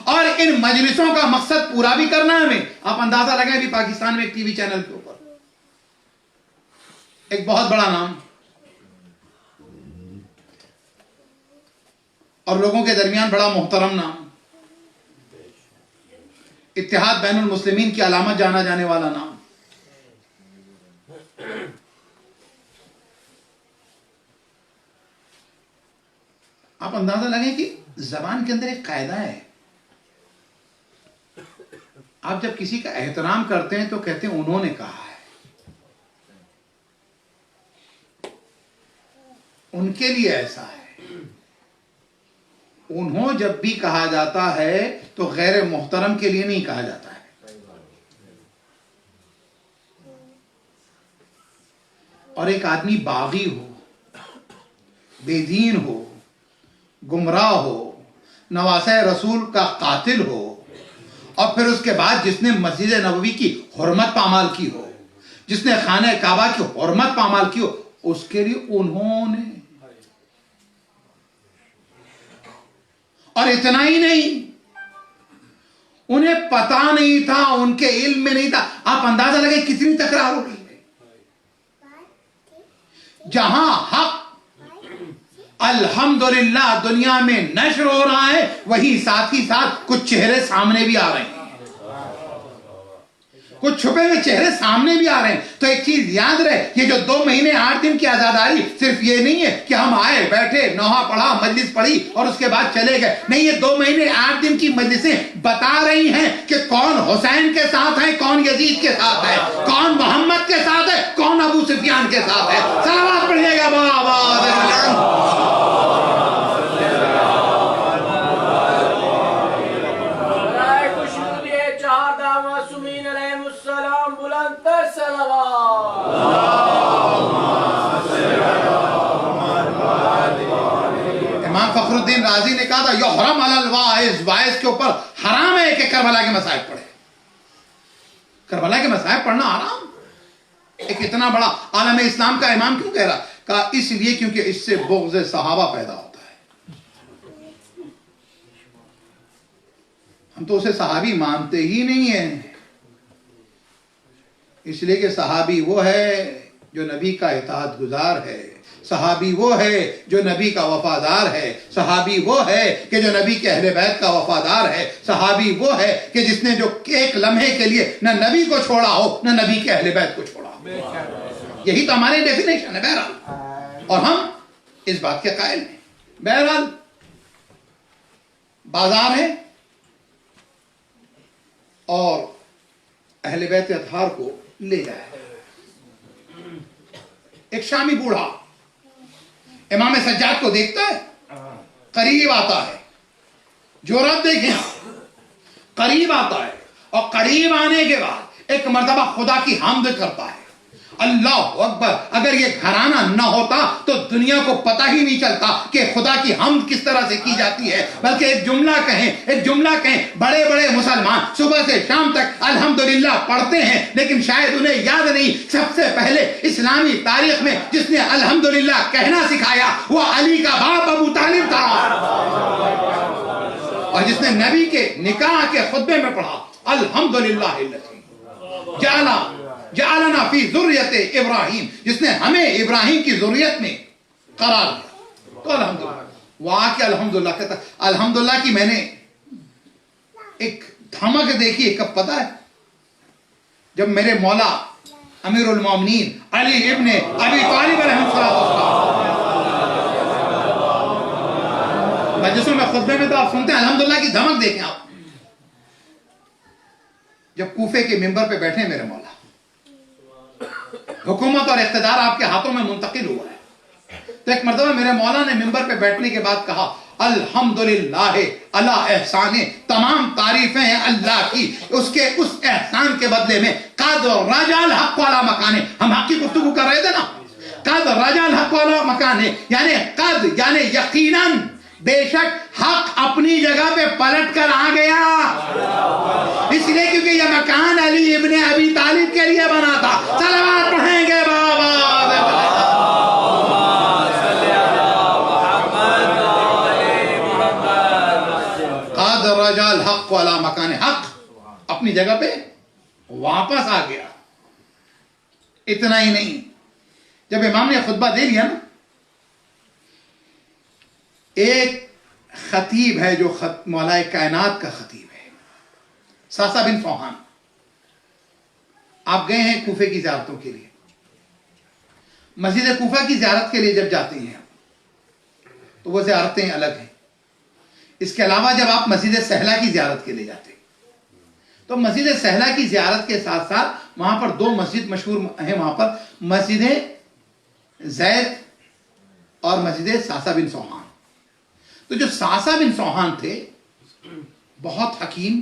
اور ان مجلسوں کا مقصد پورا بھی کرنا ہے ہمیں. آپ اندازہ لگائیں ابھی پاکستان میں ایک ٹی وی چینل کے اوپر ایک بہت بڑا نام اور لوگوں کے درمیان بڑا محترم نام، اتحاد بین المسلمین کی علامت جانا جانے والا نام، آپ اندازہ لگیں کہ زبان کے اندر ایک قاعدہ ہے. آپ جب کسی کا احترام کرتے ہیں تو کہتے ہیں انہوں نے کہا ہے. ان کے لیے ایسا ہے. انہوں جب بھی کہا جاتا ہے تو غیر محترم کے لیے نہیں کہا جاتا ہے. اور ایک آدمی باغی ہو، بے دین ہو، گمراہ ہو، نواسہ رسول کا قاتل ہو، اور پھر اس کے بعد جس نے مسجد نبوی کی حرمت پامال کی ہو، جس نے خانہ کعبہ کی حرمت پامال کی ہو، اس کے لیے انہوں نے اور اتنا ہی نہیں، انہیں پتا نہیں تھا، ان کے علم میں نہیں تھا. آپ اندازہ لگے کتنی تکرار ہو رہی ہے. جہاں حق الحمدللہ دنیا میں نشر ہو رہا ہے، وہی ساتھ ہی ساتھ کچھ چہرے سامنے بھی آ رہے ہیں، کچھ چھپے ہوئے چہرے سامنے بھی آ رہے ہیں. تو ایک چیز یاد رہے، یہ جو 2 مہینے 8 دن کی آزاداری صرف یہ نہیں ہے کہ ہم آئے بیٹھے نوحہ پڑھا مجلس پڑھی اور اس کے بعد چلے گئے. نہیں، یہ 2 مہینے 8 دن کی مجلسیں بتا رہی ہیں کہ کون حسین کے ساتھ ہے، کون یزید کے ساتھ ہے، کون محمد کے ساتھ ہے، کون ابو سفیان کے ساتھ ہے. صلوات پڑھیے گا بابا. امام فخر الدین رازی نے کہا تھا یحرم علی الواعظ، واعظ کے اوپر حرام ہے کہ کربلا کے مصائب پڑھے. کربلا کے مصائب پڑھنا حرام. ایک اتنا بڑا عالم اسلام کا امام کیوں کہہ رہا؟ کہا اس لیے کیونکہ اس سے بغض صحابہ پیدا ہوتا ہے. ہم تو اسے صحابی مانتے ہی نہیں ہیں، اس لیے کہ صحابی وہ ہے جو نبی کا اطاعت گزار ہے، صحابی وہ ہے جو نبی کا وفادار ہے، صحابی وہ ہے کہ جو نبی کے اہل بیت کا وفادار ہے، صحابی وہ ہے کہ جس نے جو ایک لمحے کے لیے نہ نبی کو چھوڑا ہو نہ نبی کے اہل بیت کو چھوڑا ہو. یہی تو ہماری ڈیفینیشن ہے. بہرحال، اور ہم اس بات کے قائل ہیں. بہرحال بازار ہے اور اہل بیت اطہار کو لے جائے. ایک شامی بوڑھا امام سجاد کو دیکھتا ہے، قریب آتا ہے. جرأت دیکھیں، قریب آتا ہے اور قریب آنے کے بعد ایک مرتبہ خدا کی حمد کرتا ہے. اللہ اکبر. اگر یہ گھرانہ نہ ہوتا تو دنیا کو پتہ ہی نہیں چلتا کہ خدا کی حمد کس طرح سے کی جاتی ہے. بلکہ ایک جملہ کہیں بڑے بڑے مسلمان صبح سے شام تک الحمدللہ پڑھتے ہیں، لیکن شاید انہیں یاد نہیں سب سے پہلے اسلامی تاریخ میں جس نے الحمدللہ کہنا سکھایا وہ علی کا باپ ابو طالب تھا، اور جس نے نبی کے نکاح کے خطبے میں پڑھا الحمدللہ جعلنا فی ذریت ابراہیم، جس نے ہمیں ابراہیم کی ذریت میں قرار دیا. تو الحمدللہ وہاں کے الحمدللہ کہتا. الحمدللہ کی میں نے ایک دھمک دیکھی ہے کب پتہ ہے؟ جب میرے مولا امیر المومنین علی ابن ابی طالب علیہ السلام مجلسوں میں خطبے میں تو آپ سنتے ہیں الحمدللہ کی دھمک دیکھیں. آپ جب کوفے کے ممبر پہ بیٹھے میرے مولا، حکومت اور اقتدار آپ کے ہاتھوں میں منتقل ہوا ہے، تو ایک مرتبہ میرے مولا نے ممبر پہ بیٹھنے کے بعد کہا الحمدللہ اللہ احسان، تمام تعریفیں ہیں اللہ کی، اس کے اس احسان کے بدلے میں قد رجع الحق والا مکان. ہم حق کی گفتگو کر رہے تھے نا، قد رجع الحق والا مکان، یعنی قد یعنی یقیناً بے شک حق اپنی جگہ پہ پلٹ کر آ گیا. اس لیے کیونکہ یہ مکان علی ابن ابی طالب کے لیے بنا تھا. صلوات پڑھیں گے بابا. قد رجع الحق والا مکان، حق اپنی جگہ پہ واپس آ گیا. اتنا ہی نہیں، جب امام نے خطبہ دے لیا نا، ایک خطیب ہے جو مولا کائنات کا خطیب ہے، ساسا بن فوہان. آپ گئے ہیں کوفے کی زیارتوں کے لیے، مسجد کوفہ کی زیارت کے لیے جب جاتے ہیں تو وہ زیارتیں الگ ہیں. اس کے علاوہ جب آپ مسجد سہلا کی زیارت کے لیے جاتے ہیں تو مسجد سہلا کی زیارت کے ساتھ ساتھ وہاں پر 2 مسجد مشہور ہیں. وہاں پر مسجد زید اور مسجد ساسا بن فوہان. تو جو ساسا بن فوہان تھے بہت حکیم،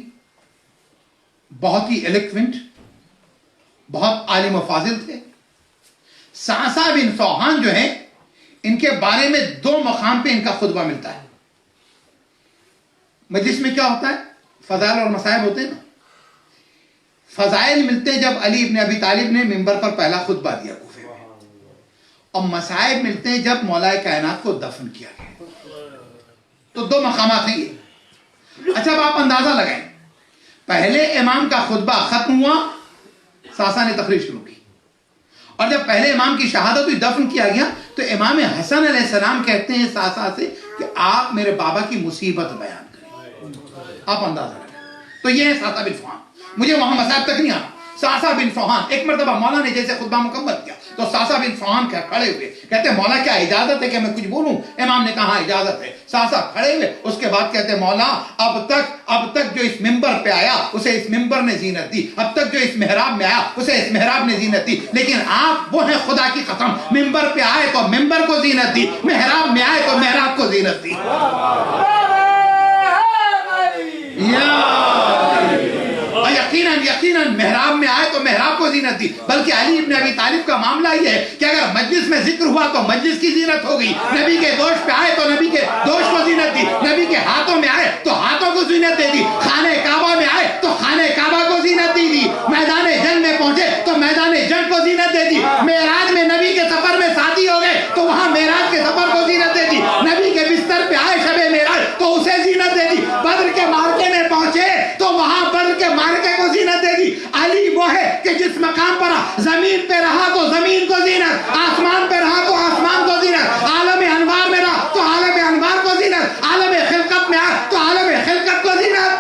بہت ہی الیکوینٹ، بہت عالم و فاضل تھے. ساسا بن فوہان جو ہیں، ان کے بارے میں 2 مقام پہ ان کا خطبہ ملتا ہے. مجلس میں کیا ہوتا ہے؟ فضائل اور مصائب ہوتے ہیں نا. فضائل ملتے ہیں جب علی ابن ابی طالب نے ممبر پر پہلا خطبہ دیا کوفے میں، اور مصائب ملتے ہیں جب مولا کائنات کو دفن کیا گیا. تو 2 مقامات ہیں یہ. اچھا اب آپ اندازہ لگائیں، پہلے امام کا خطبہ ختم ہوا، ساسا نے تقریر شروع کی، اور جب پہلے امام کی شہادت ہوئی، دفن کیا گیا، تو امام حسن علیہ السلام کہتے ہیں ساسا سے کہ آپ میرے بابا کی مصیبت بیان کریں. آپ اندازہ لگائیں. تو یہ ہے ساسا بن فوہان. مجھے وہاں مسائل تک نہیں آنا. ساسا بن فوہان، ایک مرتبہ مولا نے جیسے خطبہ مکمل کیا تو ساسا بن فوہان کھڑے ہوئے، کہتے ہیں مولا کیا اجازت ہے کہ میں کچھ بولوں؟ امام نے کہا اجازت ہے. ساسا کھڑے ہوئے، اس کے بعد کہتے ہیں مولا اب تک جو اس ممبر پہ آیا اسے اس ممبر نے زینت دی، اب تک جو اس محراب میں آیا اسے اس محراب نے زینت دی، لیکن آپ وہ ہیں خدا کی قسم، ممبر پہ آئے تو ممبر کو زینت دی، محراب میں آئے تو محراب کو زینت دی. یقیناً محراب میں آئے تو محراب کو زینت دی. بلکہ علی ابن ابی طالب کا معاملہ یہ ہے کہ اگر مجلس میں ذکر ہوا تو مجلس کی زینت ہوگی، نبی کے دوش پہ آئے تو نبی کے دوش کو زینت دی، نبی کے ہاتھوں میں آئے تو ہاتھوں کو زینت دے دی، خانہ کعبہ میں آئے تو خانہ کعبہ کو زینت دی دی، میدان جنگ میں پہنچے تو میدان جنگ کو زینت دے دی، معراج میں نبی کے سفر میں ساتھی ہو گئے تو وہاں معراج کے سفر کو زینت دے دی، نبی کے بستر پہ آئے شب معراج تو اسے زینت دے دی، بدر کے مارکے میں پہنچے تو وہاں بدر کے مارکے کو زینت دے دی. علی وہ ہے کہ جس مقام پر زمین پہ رہا تو زمین کو زینت، آسمان پہ رہا تو آسمان کو زینت، عالم انوار میں رہا تو عالم انوار کو زینت، عالم خلقت میں آیا تو عالم خلقت کو زینت.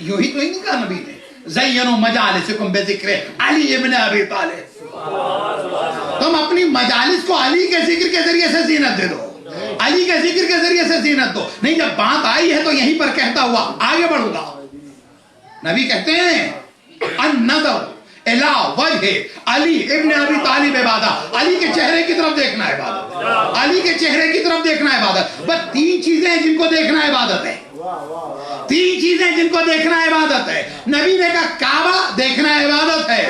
یوں ہی تو ہی نہیں کہا نبی نے زینوا مجالسکم بذکر علی ابن ابی طالب، تم اپنی مجالس کو علی کے ذکر کے ذریعے سے زینت دے دو، علی کے ذکر کے ذریعے سے زینت دو. نہیں جب بات آئی ہے تو یہیں پر کہتا ہوا آگے بڑھوں گا. نبی کہتے ہیں النظر الی وجہ علی ابن ابی طالب عبادت، علی کے چہرے کی طرف دیکھنا عبادت، علی کے چہرے کی طرف دیکھنا عبادت. بس تین چیزیں ہیں جن کو دیکھنا عبادت ہے، تین چیزیں جن کو دیکھنا عبادت ہے. نبی نے کہا کعبہ دیکھنا عبادت ہے،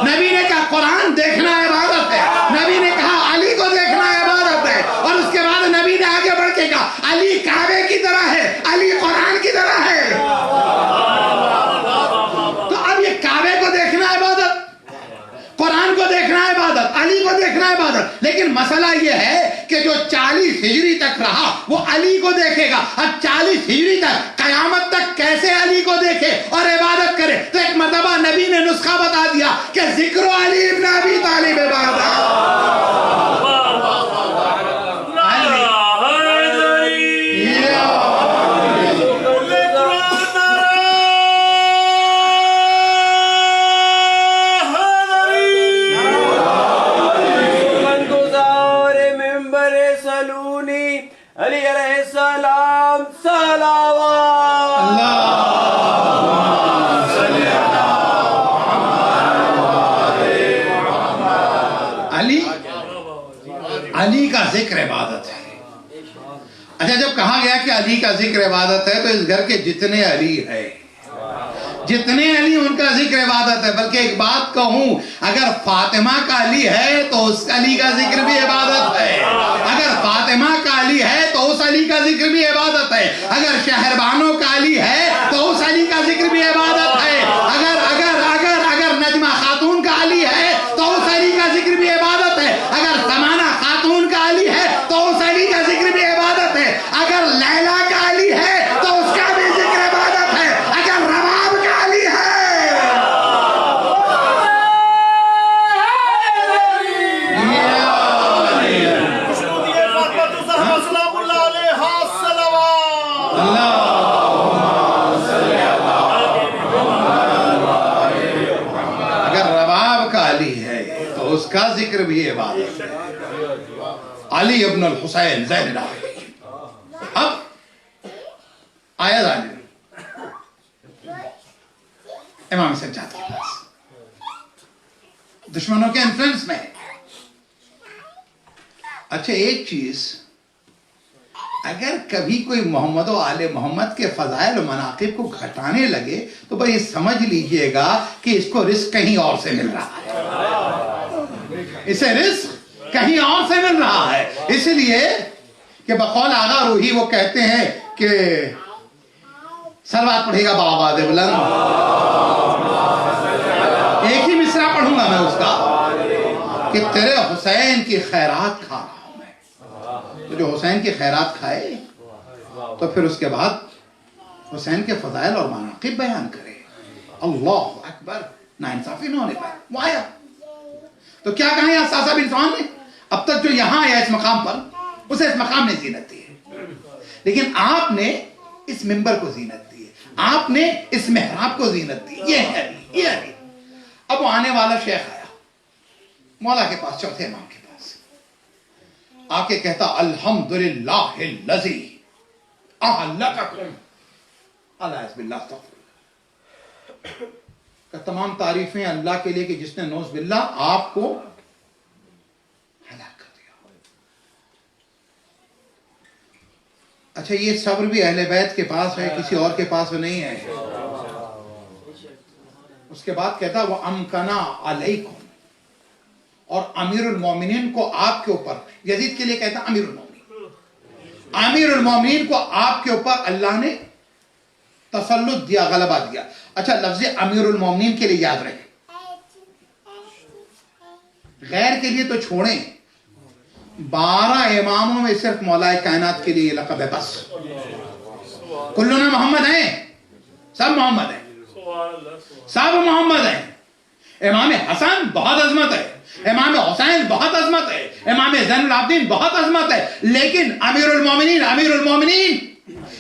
نبی نے کہا قرآن دیکھنا عبادت ہے، نبی نے کہا علی کو دیکھنا عبادت ہے، اور اس کے بعد نبی نے آگے بڑھ کے کہا علی کعبے کی طرح ہے، علی قرآن کی طرح ہے. تو اب یہ کعبے کو دیکھنا عبادت، قرآن کو دیکھنا عبادت، علی کو دیکھنا عبادت. لیکن مسئلہ یہ ہے کہ جو 40 ہجری تک رہا وہ علی کو دیکھے گا. اب 40 ہجری تک قیامت تک کیسے علی کو دیکھے اور عبادت کرے؟ تو ایک مرتبہ نبی نے نسخہ بتا دیا کہ ذکر علی ابن ابی طالب عبادت. علی علیہ السلام صلوات. علی کا ذکر عبادت ہے. اچھا جب کہا گیا کہ علی کا ذکر عبادت ہے تو اس گھر کے جتنے علی ہے، جتنے علی ان کا ذکر عبادت ہے. بلکہ ایک بات کہوں، اگر فاطمہ کا علی ہے تو اس علی کا ذکر بھی عبادت ہے، اگر فاطمہ کا علی ہے تو اس علی کا ذکر بھی عبادت ہے، اگر شہربانوں کا علی ہے تو اس علی کا ذکر بھی عبادت ہے، اگر نجمہ خاتون کا علی ہے تو اس علی کا ذکر بھی عبادت ہے، اگر سمانہ خاتون کا علی ہے تو اس علی کا ذکر بھی عبادت ہے، اگر لیلا کا علی ہے تو اس کا بھی ذکر عبادت ہے، اگر رباب کا علی ہے اس کا ذکر بھی عبادت ہے. علی ابن الحسین زین العابدین. اب آیا امام سجاد کے پاس دشمنوں کے انفلوئنس میں. اچھا ایک چیز، اگر کبھی کوئی محمد و آل محمد کے فضائل و مناقب کو گھٹانے لگے تو بھائی سمجھ لیجئے گا کہ اس کو رزق کہیں اور سے مل رہا ہے، اسے رزق کہیں اور سے مل رہا ہے. اس لیے کہ بقول آغا روحی وہ کہتے ہیں کہ سلوات پڑھے گا بآواز بلند. ایک ہی مصرع پڑھوں گا میں اس کا کہ تیرے حسین کی خیرات کھا رہا ہوں میں. تو جو حسین کی خیرات کھائے تو پھر اس کے بعد حسین کے فضائل اور مناقب بیان کرے. اللہ اکبر. ناانصافی نہ ہونے پائے. وہ آیا تو کیا کہا یہاں ساسا بن سعان نے؟ اب تک جو یہاں آیا اس مقام پر اسے اس مقام نے زینت دی ہے، لیکن آپ نے اس منبر کو زینت دی ہے، آپ نے اس محراب کو زینت دی. یہ ہے یہ ہے. اب وہ آنے والا شیخ آیا مولا کے پاس، چوتھے امام کے پاس آ کے کہتا الحمدللہ الذی اہلککم الیس باللہ استغفر. کہ تمام تعریفیں اللہ کے لیے کہ جس نے نوز باللہ آپ کو ہلاک کر دیا. اچھا یہ صبر بھی اہل بیت کے پاس ہے، کسی اور کے پاس نہیں ہے. اس کے بعد کہتا وہ امکنا علیکم، اور امیر المومنین کو آپ کے اوپر، یزید کے لیے کہتا امیر المومنین، امیر المومنین کو آپ کے اوپر اللہ نے تسلط دیا، غلبہ دیا. اچھا لفظ امیر المومنین کے لیے یاد رکھیں، غیر کے لیے تو چھوڑیں، 12 اماموں میں صرف مولا کائنات کے لیے یہ لقب ہے بس. کلنا محمد ہیں، سب محمد ہیں، سب محمد ہیں. امام حسن بہت عظمت ہے، امام حسین بہت عظمت ہے، امام زین العابدین بہت عظمت ہے، لیکن امیر المومنین، امیر المومنین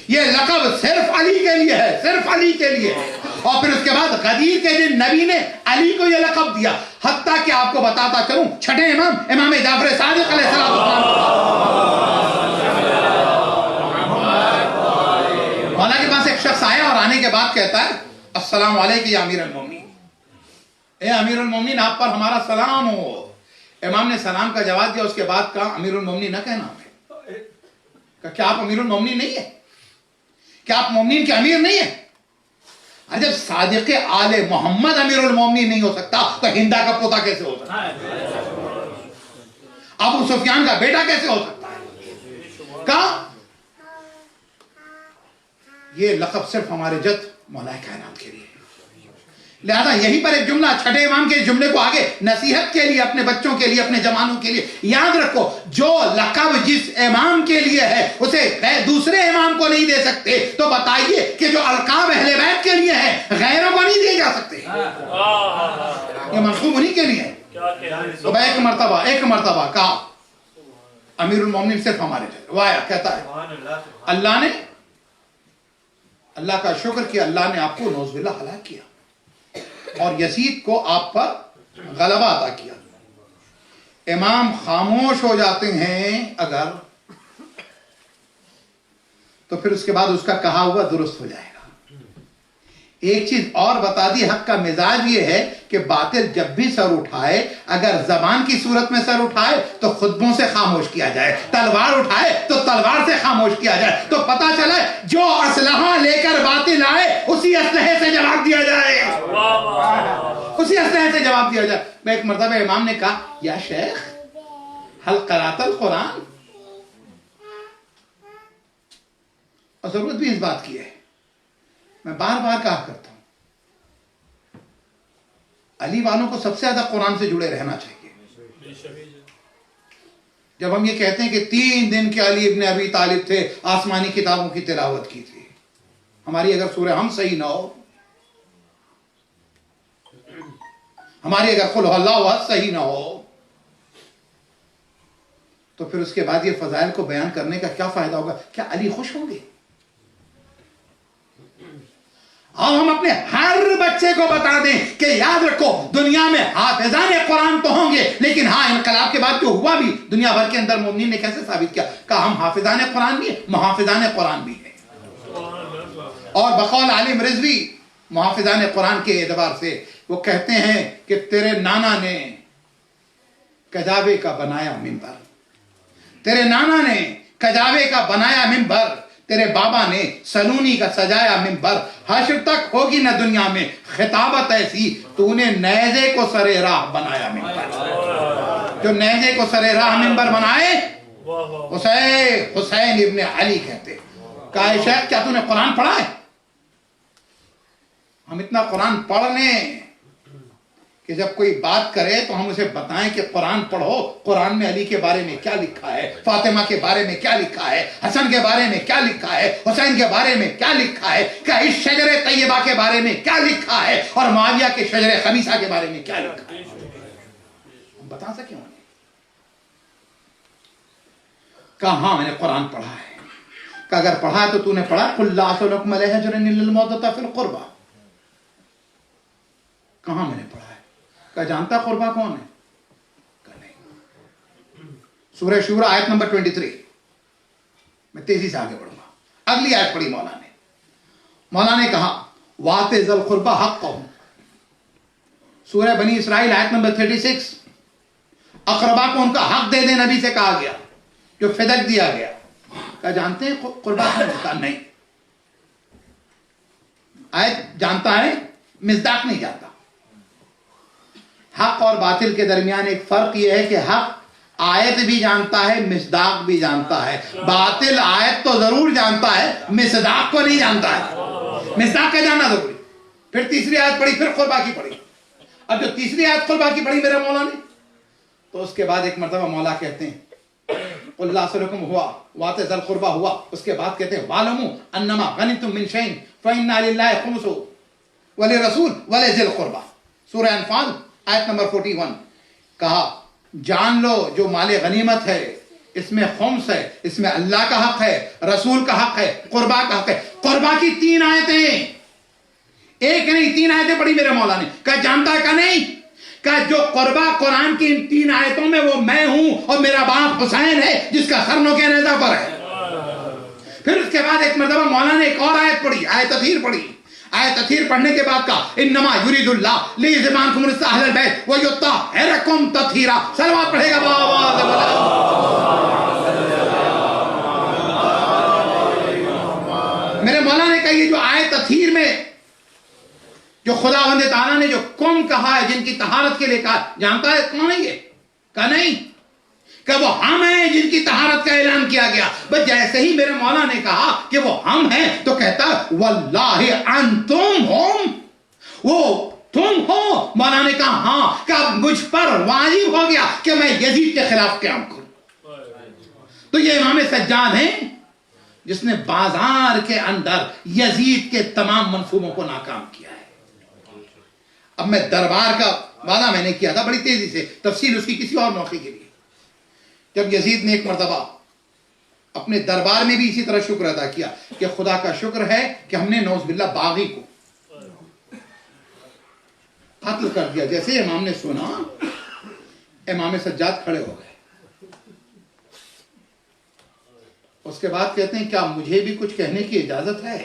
یہ لقب صرف علی کے لیے ہے، صرف علی کے لیے. اور پھر اس کے بعد غدیر کے دن نبی نے علی کو یہ لقب دیا. حتیٰ کہ آپ کو بتاتا چلوں چھٹے امام امام جعفر صادق علیہ السلام، مولا کے پاس ایک شخص آیا اور آنے کے بعد کہتا ہے السلام علیکم یا امیر المومنین، اے امیر المومنین آپ پر ہمارا سلام ہو. امام نے سلام کا جواب دیا، اس کے بعد کہا امیر المومنین نہ کہنا ہمیں. کیا آپ امیر المومنین نہیں ہے؟ کیا آپ مومنین کے امیر نہیں ہیں؟ جب صادق آل محمد امیر المومنین نہیں ہو سکتا تو ہندا کا پوتا کیسے ہو سکتا ہے؟ ابو سفیان کا بیٹا کیسے ہو سکتا ہے؟ کہا یہ لقب صرف ہمارے جد مولا کائنات کے لیے. لہذا یہیں پر ایک جملہ، چھٹے امام کے جملے کو آگے نصیحت کے لیے اپنے بچوں کے لیے، اپنے جوانوں کے لیے یاد رکھو، جو لقب جس امام کے لیے ہے اسے دوسرے امام کو نہیں دے سکتے، تو بتائیے کہ جو القاب اہل بیت کے لیے ہے غیروں کو نہیں دیے جا سکتے. یہ منصوب انہی کے لیے ہے. تو ایک مرتبہ کہا امیر المومنین صرف ہمارے لیے. وہ آیا کہتا ہے اللہ کا شکر کہ اللہ نے آپ کو نوز باللہ ہلاک کیا اور یزید کو آپ پر غلبہ عطا کیا. امام خاموش ہو جاتے ہیں اگر، تو پھر اس کے بعد اس کا کہا ہوا درست ہو جائے گا. ایک چیز اور بتا دی، حق کا مزاج یہ ہے کہ باطل جب بھی سر اٹھائے، اگر زبان کی صورت میں سر اٹھائے تو خطبوں سے خاموش کیا جائے، تلوار اٹھائے تو تلوار سے خاموش کیا جائے. تو پتا چلا جو اسلحہ لے کر باطل آئے اسی اسلحے سے جواب دیا جائے، اسی اسلحے سے جواب دیا جائے. میں ایک مرتبہ امام نے کہا یا شیخ حل قرات القرآن، اور ضرورت بھی اس بات کی ہے، میں بار بار کہا کرتا ہوں علی والوں کو سب سے زیادہ قرآن سے جڑے رہنا چاہیے. جب ہم یہ کہتے ہیں کہ 3 دن کے علی ابن ابی طالب تھے، آسمانی کتابوں کی تلاوت کی تھی، ہماری اگر سورہ ہم صحیح نہ ہو، ہماری اگر قل اللہ احد صحیح نہ ہو، تو پھر اس کے بعد یہ فضائل کو بیان کرنے کا کیا فائدہ ہوگا؟ کیا علی خوش ہوں گے؟ اور ہم اپنے ہر بچے کو بتا دیں کہ یاد رکھو دنیا میں حافظان قرآن تو ہوں گے، لیکن ہاں انقلاب کے بعد جو ہوا بھی دنیا بھر کے اندر مومنین نے کیسے ثابت کیا کہ ہم حافظان قرآن بھی ہیں، محافظان قرآن بھی ہیں. اور بقول عالم رضوی محافظان قرآن کے اعتبار سے وہ کہتے ہیں کہ تیرے نانا نے کجاوے کا بنایا منبر، تیرے نانا نے کجاوے کا بنایا منبر، تیرے بابا نے سلونی کا سجایا منبر، حشر تک ہوگی نہ دنیا میں خطابت ایسی، تو نے نیزے کو سر راہ بنایا منبر. جو نیزے کو سر راہ منبر بنائے حسین ابن علی کہتے. کہا شیخ کیا تو نے قرآن پڑھا ہے؟ ہم اتنا قرآن پڑھ لیں کہ جب کوئی بات کرے تو ہم اسے بتائیں کہ قرآن پڑھو، قرآن میں علی کے بارے میں کیا لکھا ہے، فاطمہ کے بارے میں کیا لکھا ہے، حسن کے بارے میں کیا لکھا ہے، حسین کے بارے میں کیا لکھا ہے، کہ اس شجر طیبہ کے بارے میں کیا لکھا ہے، اور معاویہ کے شجر خبیثہ کے بارے میں کیا لکھا ہے. ہم بتا سکیں انہیں. کہا ہاں میں نے قرآن پڑھا ہے. کہ اگر پڑھا ہے تو تو نے پڑھا قل لا اسألکم علیہ اجرا الا المودۃ فی القربى. کہاں میں نے پڑھا ہے؟ کہ جانتا قربہ کون ہے؟ کہ نہیں. سورہ شورى آیت نمبر 23. میں تیزی سے آگے بڑھوں گا. اگلی آیت پڑھی مولا نے. مولا نے کہا وَآتِ ذِی الْقُرْبَىٰ حَقَّهُ. سورہ بنی اسرائیل آیت نمبر 36. اقربا کو ان کا حق دے دے نبی سے کہا گیا جو فدق دیا گیا. کہا جانتے ہیں قربہ کون ہے؟ کہا نہیں. آیت جانتا ہے، مصداق نہیں جانتا. حق اور باطل کے درمیان ایک فرق یہ ہے کہ حق آیت بھی جانتا ہے، مصداق بھی جانتا ہے. باطل آیت تو ضرور جانتا ہے، مصداق کو نہیں جانتا ہے. مصداق کا جاننا ضروری. پھر تیسری آیت پڑھی، پھر قربہ کی پڑھی. اب جو تیسری آیت قربہ کی پڑھی میرے مولا نے، تو اس کے بعد ایک مرتبہ مولا کہتے ہیں قل لا اسألکم ہوا وآتِ ذی القربیٰ ہوا. اس کے بعد کہتے ہیں وَاعْلَمُوا أَنَّمَا غَنِمْتُم مِّن شَيْءٍ فَإِنَّ لِلَّهِ خُمُسَهُ وَلِلرَّسُولِ وَلِذِي الْقُرْبَىٰ. سورہ انفال آیت نمبر 41. کہا جان لو جو مال غنیمت ہے اس میں خمس ہے، اس میں اللہ کا حق ہے، رسول کا حق ہے، قربا کا حق ہے. قربا کی 3 آیتیں، ایک نہیں 3 آیتیں پڑھی میرے مولا نے. کہا جانتا ہے کہ نہیں؟ کہ جو قربہ قرآن کی ان 3 آیتوں میں وہ میں ہوں اور میرا باپ حسین ہے جس کا سر نوکے نیزہ پر ہے. پھر اس کے بعد ایک مرتبہ مولانا نے ایک اور آیت پڑھی، آیت تطہیر پڑھی. آیت تطہیر پڑھنے کے بعد کہا انما یرید اللہ لیذهب عنکم الرجس اہل البیت ویطہرکم تطہیرا. صلوات پڑھے گا میرے مولانا نے کہا یہ جو آیت تطہیر میں جو خداوند تعالیٰ نے جو قوم کہا ہے جن کی طہارت کے لیے کہا، جانتا ہے کون ہے یہ؟ کہا نہیں. کہ وہ ہم ہیں جن کی طہارت کا اعلان کیا گیا. بس جیسے ہی میرے مولا نے کہا کہ وہ ہم ہیں تو کہتا واللہ انتم ہم، وہ تم ہو. مولا نے کہا ہاں. کہ اب مجھ پر واجب ہو گیا کہ میں یزید کے خلاف قیام کروں. تو یہ امام سجاد ہیں جس نے بازار کے اندر یزید کے تمام منصوبوں کو ناکام کیا ہے. اب میں دربار کا وعدہ میں نے کیا تھا بڑی تیزی سے، تفصیل اس کی کسی اور موقع کے لیے. جب یزید نے ایک مرتبہ اپنے دربار میں بھی اسی طرح شکر ادا کیا کہ خدا کا شکر ہے کہ ہم نے نعوذ باللہ باغی کو قتل کر دیا. جیسے امام نے سنا امام سجاد کھڑے ہو گئے. اس کے بعد کہتے ہیں کیا مجھے بھی کچھ کہنے کی اجازت ہے؟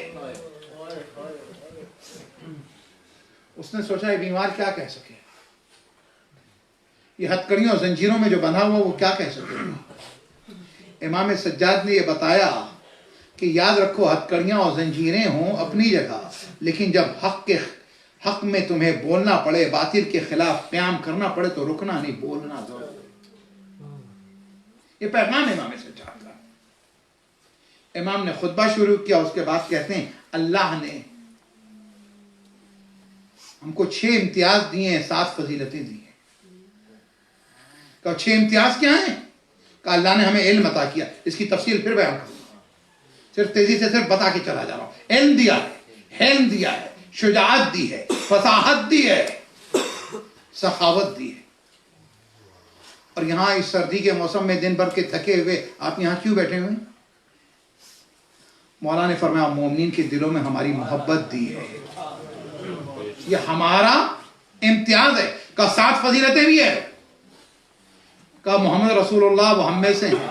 اس نے سوچا یہ بیمار کیا کہہ سکے، یہ ہتکڑیوں اور زنجیروں میں جو بندھا ہوا وہ کیا کہہ سکے. امام سجاد نے یہ بتایا کہ یاد رکھو ہتکڑیاں اور زنجیریں ہوں اپنی جگہ، لیکن جب حق میں تمہیں بولنا پڑے، باطل کے خلاف قیام کرنا پڑے تو رکنا نہیں، بولنا ضرور. یہ پیغام امام سجاد کا. امام نے خطبہ شروع کیا. اس کے بعد کہتے ہیں اللہ نے ہم کو 6 امتیاز دیے ہیں، 7 فضیلتیں دی ہیں. کہ 6 امتیاز کیا ہیں؟ کہ اللہ نے ہمیں علم عطا کیا. اس کی تفصیل پھر بیان کروں گا، صرف تیزی سے صرف بتا کے چلا جا رہا ہوں. علم دیا ہے، حلم دیا ہے، شجاعت دی ہے، فصاحت دی ہے، سخاوت دی ہے. اور یہاں اس سردی کے موسم میں دن بھر کے تھکے ہوئے آپ یہاں کیوں بیٹھے ہوئے ہیں؟ مولانا نے فرمایا مومنین کے دلوں میں ہماری محبت دی ہے، یہ ہمارا امتیاز ہے. کہ 7 فضیلتیں بھی ہے. کہ محمد رسول اللہ وہ ہم میں سے ہیں،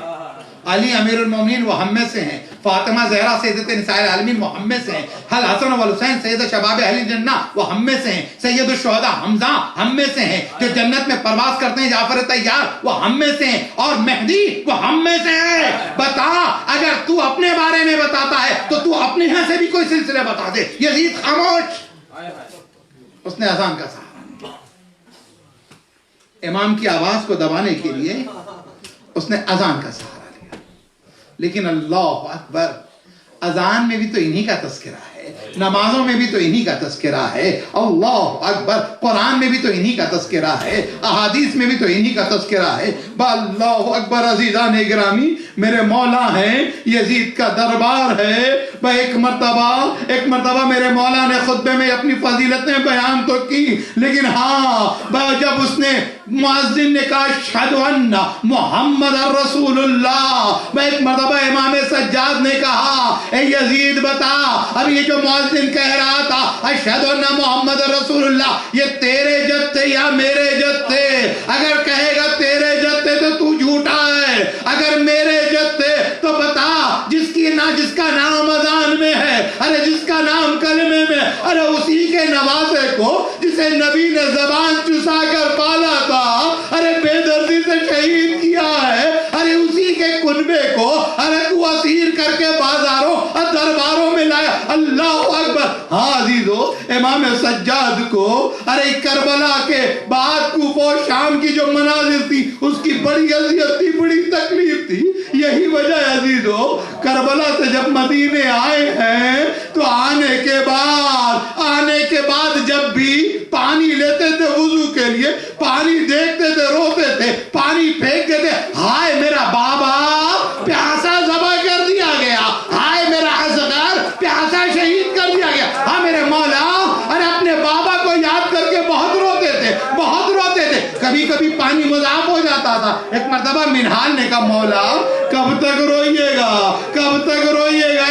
علی امیر المومنین وہ ہم میں سے ہیں، فاطمہ زہرا سیدۃ نساء العالمین وہ ہم میں سے ہیں، الحسن والحسین سید شباب اہل جنہ وہ ہم میں سے ہیں، سید الشہداء حمزہ ہم میں سے ہیں، جو جنت میں پرواز کرتے ہیں جعفر طیار وہ ہم میں سے ہیں، اور مہدی وہ ہم میں سے ہیں. بتا اگر تو اپنے بارے میں بتاتا ہے تو تو اپنے یہاں سے بھی کوئی سلسلے بتا دے. یزید خاموش. اس نے اذان کا سہارا لیا. امام کی آواز کو دبانے کے لیے اس نے اذان کا سہارا لیا. لیکن اللہ اکبر، اذان میں بھی تو انہی کا تذکرہ ہے، نمازوں میں بھی تو انہی کا تذکرہ ہے، اللہ اکبر، قرآن میں بھی تو انہی کا تذکرہ ہے، احادیث میں بھی تو انہی کا تذکرہ ہے۔ اللہ اکبر عزیزان گرامی، میرے مولا ہیں، یزید کا دربار ہے۔ ایک مرتبہ میرے مولا نے خطبے میں اپنی فضیلتیں بیان تو کی، لیکن ہاں جب اس نے مؤذن نے کہا اشہد ان محمد رسول اللہ، ایک مرتبہ امام سجاد نے کہا اے یزید بتا، اب یہ جو مؤذن کہہ رہا تھا اشہد ان محمد رسول اللہ، یہ تیرے جد تھے یا میرے جد تھے؟ اگر کہے گا تیرے جد تھے تو تو جھوٹا ہے، اگر میرے جد تھے تو بتا جس کا نام اذان میں ہے، ارے جس کا نام کلمے میں، ارے اسی کے نوازے کو جسے نبی نے زبان چسا کر پالا تھا، ارے بے دردی سے شہید کیا ہے، ارے اسی کے کنبے کو ارے تو اسیر کر کے بازاروں اور درباروں میں لایا۔ اللہ اکبر۔ ہاں عزیزو، امام سجاد کو ارے کربلا کے بعد کوفہ و شام کی جو مناظر تھی اس کی بڑی اذیت تھی، بڑی تکلیف تھی۔ یہی وجہ ہے عزیزو، کربلا سے جب مدینے آئے ہیں تو آنے کے بعد جب بھی پانی لیتے تھے وضو کے لیے، پانی دیکھتے تھے روتے تھے، پانی پھینکتے تھے، ہائے میرا بابا پیاسا ذبح کر دیا گیا، ہائے میرا اصغر پیاسا شہید کر دیا گیا۔ ہاں میرے مولا ارے اپنے بابا کو یاد کر کے بہت روتے تھے۔ کبھی کبھی پانی مذاق ہو جاتا تھا۔ ایک مرتبہ منہال نے کہا مولا کب تک روئیے گا؟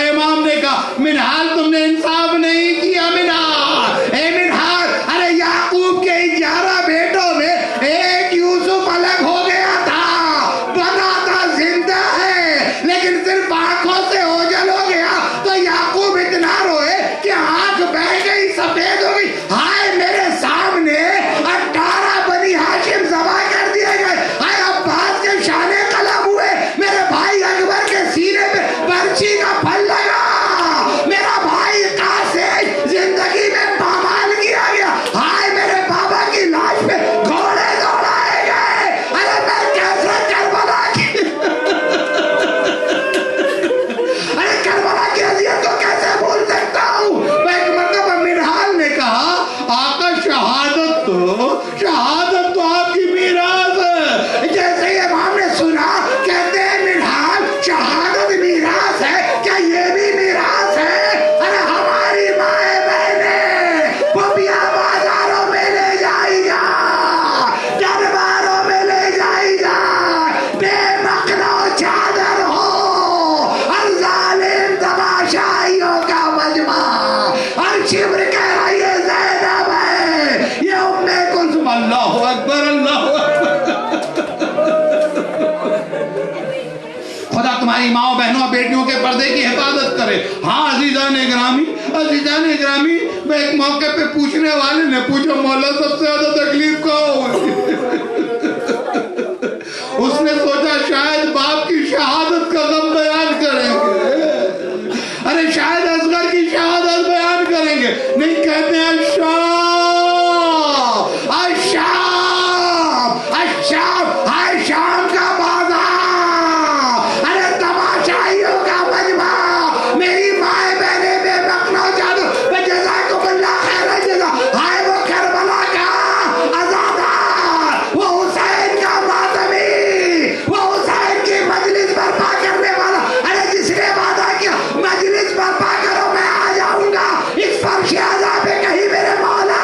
امام نے کہا منہال تم نے انصاف نہیں کیا۔ منہال ارے یعقوب کے 11 بیٹوں میں ایک یوسف الگ ہو گیا تھا، بنا تھا زندہ ہے لیکن صرف آنکھوں سے اوجل ہو گیا، تو یعقوب اتنا روئے کہ آنکھ بہ گئی، سفید ہو گئی۔ ہائے میرے سامنے 18 بنی ہاشم ذبح کر دیے گئے، ہائے عباس کے شانے قلم ہوئے، میرے بھائی اکبر کے سینے پہ برچی کا پھل لگا، میرا بھائی قاسم زندگی میں پامال کیا گیا، ہائے میرے بابا کی لاش پہ گھوڑے دوڑائے گئے۔ ارے میں کیسے کربلا کی اذیت کو کیسے بھول سکتا ہوں؟ میں ایک مرتبہ منہال نے کہا آقا شہادت تو آپ کی میراث ہے۔ جیسے ہی امام نے سنا کہتے ہیں منہال شہادت میراث ہے، کیا یہ بھی میراث ہے؟ ارے ہماری مائیں بہنیں پپیا بازاروں میں لے جائی جا، درباروں میں لے جائی جا، بے مقنا چادر ہو اور ظالم تماشائیوں کا مجمع، اور شبر کہہ رہا یہ زینب ہے، یہ ام کلثوم۔ اللہ اکبر، اللہ اکبر۔ خدا تمہاری ماں بہنوں اور بیٹیوں کے پردے کی حفاظت کرے۔ ہاں عزیزان گرامی، میں ایک موقع پہ پوچھنے والے نے پوچھا مولا سب سے زیادہ تکلیف کہاں ہوئی؟ اس نے سوچا شاید باپ کی شہادت کا غم بیان کریں گے، ارے شاید اصغر کی شہادت بیان کریں گے، نہیں کہتے ہیں شام کا بازار، ارے تماشائیوں کا مجمع، میری مائیں بہنیں بے مقنا چادر، جزاکم اللہ خیر جزا، ہائے وہ کربلا کا عزادار، وہ حسین کا ماتمی، وہ حسین کی مجلس برپا کرنے والا، ارے جس نے وعدہ کیا مجلس برپا کرو میں آ جاؤں گا اس فرش عزا پہ، کہیں میرے مولا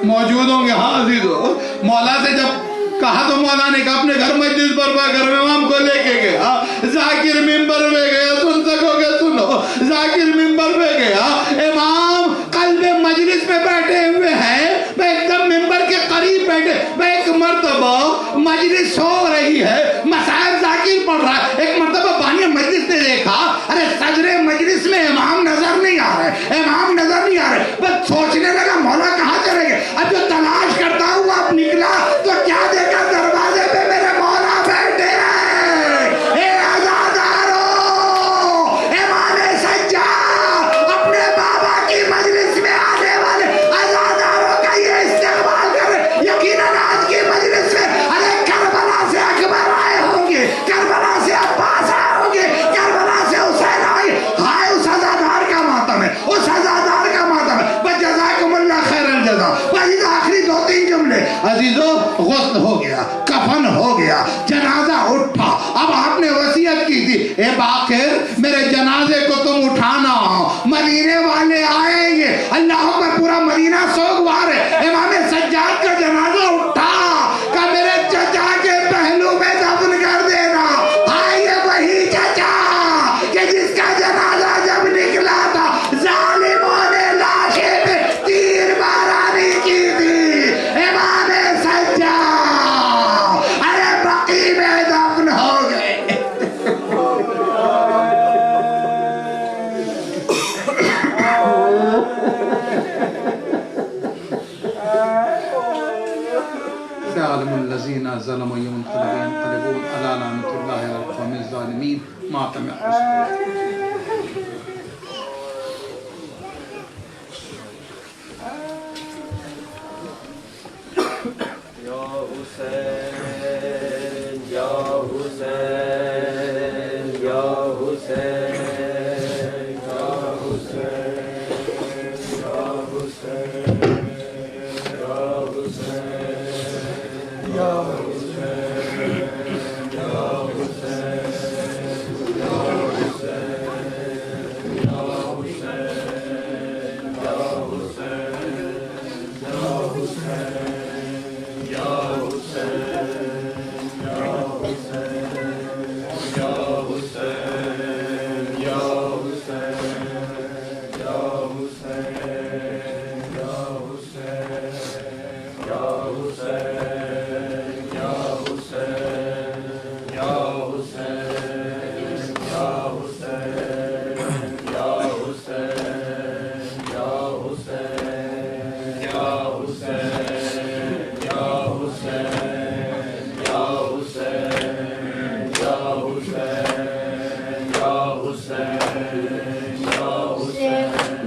موجود ہوں گے۔ ہاں عزیزو، مولا سے جب کہا تو مولا نے کہا اپنے گھر مجلس برپا کر، امام کو لے کے گیا، ذاکر ممبر پہ گیا، سن سکو گے سنو، ذاکر ممبر پہ گیا، امام قلب مجلس میں بیٹھے ہوئے ہیں، میں ایک دم ممبر کے قریب بیٹھے، میں ایک مرتبہ مجلس ہو رہی ہے، مسائل ذاکر پڑھ رہا ہے، ایک مرتبہ بانی مجلس نے دیکھا ارے صدر مجلس میں امام نظر نہیں آ رہے، بس سوچنے لگا مولا کہاں چلے گئے، اب جو تلاش کرتا ہوا اب نکلا تو کیا دیکھا دروازے پہ میرے مولا بیٹھے ہیں۔ اے عزادارو، امام سجاد اپنے بابا کی مجلس میں آنے والے عزاداروں کا یہ استقبال کر رہے، یقیناً آج کی مجلس میں ارے ہو گیا، جنازہ اٹھا. اب آپ نے وصیت کی تھی اے باقر میرے جنازے کو تم اٹھانا، مدینے والے آئیں گے. اللہم پورا مدینہ سوگوار ہے. امام سجاد کا جنازہ اٹھا کہ میرے چچا کے پہلو میں دفن کر دینا. آئیے وہی چچا کہ جس کا جنازہ جب نکلا تھا ظالموں نے لاشیں پہ تیر بارانی کی تھی. امام سجاد ارے بقی میں دفن ہو گئے. سيعلم الذين ظلموا ينقلبون على لعنة الله على القوم الظالمين. ماتم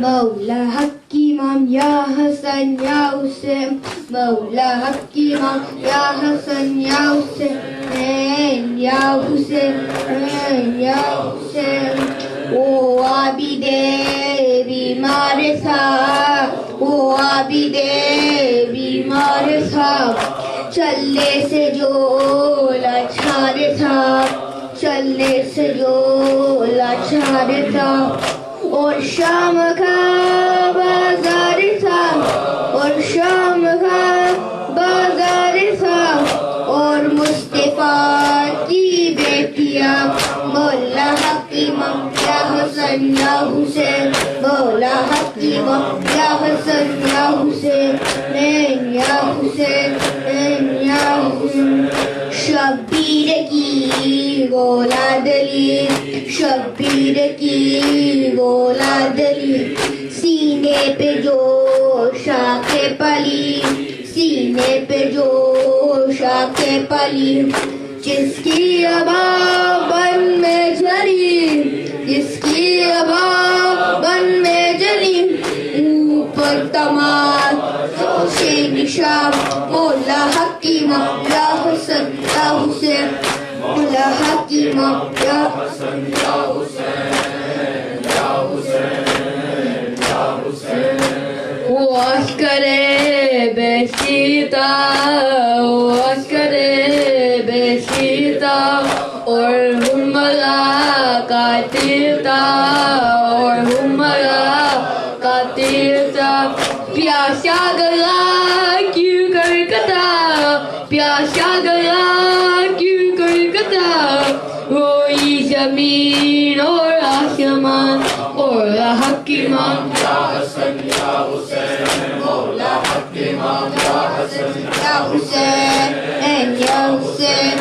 مولا حق امام یا حسن یا حسین، مولا حق امام یا حسن یا حسین یا حسین یا حسین. او عابد بیمار تھا، او عابد بیمار تھا، چلنے سے جو لاچار تھا، چلنے سے جو لاچار تھا. اور شام کا بازار تھا، اور شام کا بازار تھا، اور مصطفیٰ کی بیٹیاں مولا حق امام یا حسن یا حسین، مولا حق امام یا حسن یا حسین یا حسین یا حسین. شبیر کی گولا دلی، شبیر کی گولا دلی، سینے پہ جو شاخ پلی، سینے پہ جو شاخ پلی، جس کی ابا بن میں جلی، جس کی ابا بن میں جلی، اوپر تمام سے نشان مولا حق امام یا حسن یا حسین، مولا حق امام یا حسن یا حسین یا حسین یا حسین. واش کرے بیسیتا، واش کرے بیسیتا، اور ہمارا کاتیتا، اور ہمارا کاتیتا. پیاسا گلا کیوں کرکتا، پیاسا گلا کیوں کرکتا، روئی زمین اور آسمان اور حق امام یا حسن یا حسین، مولا حق امام یا حسن یا حسین یا حسین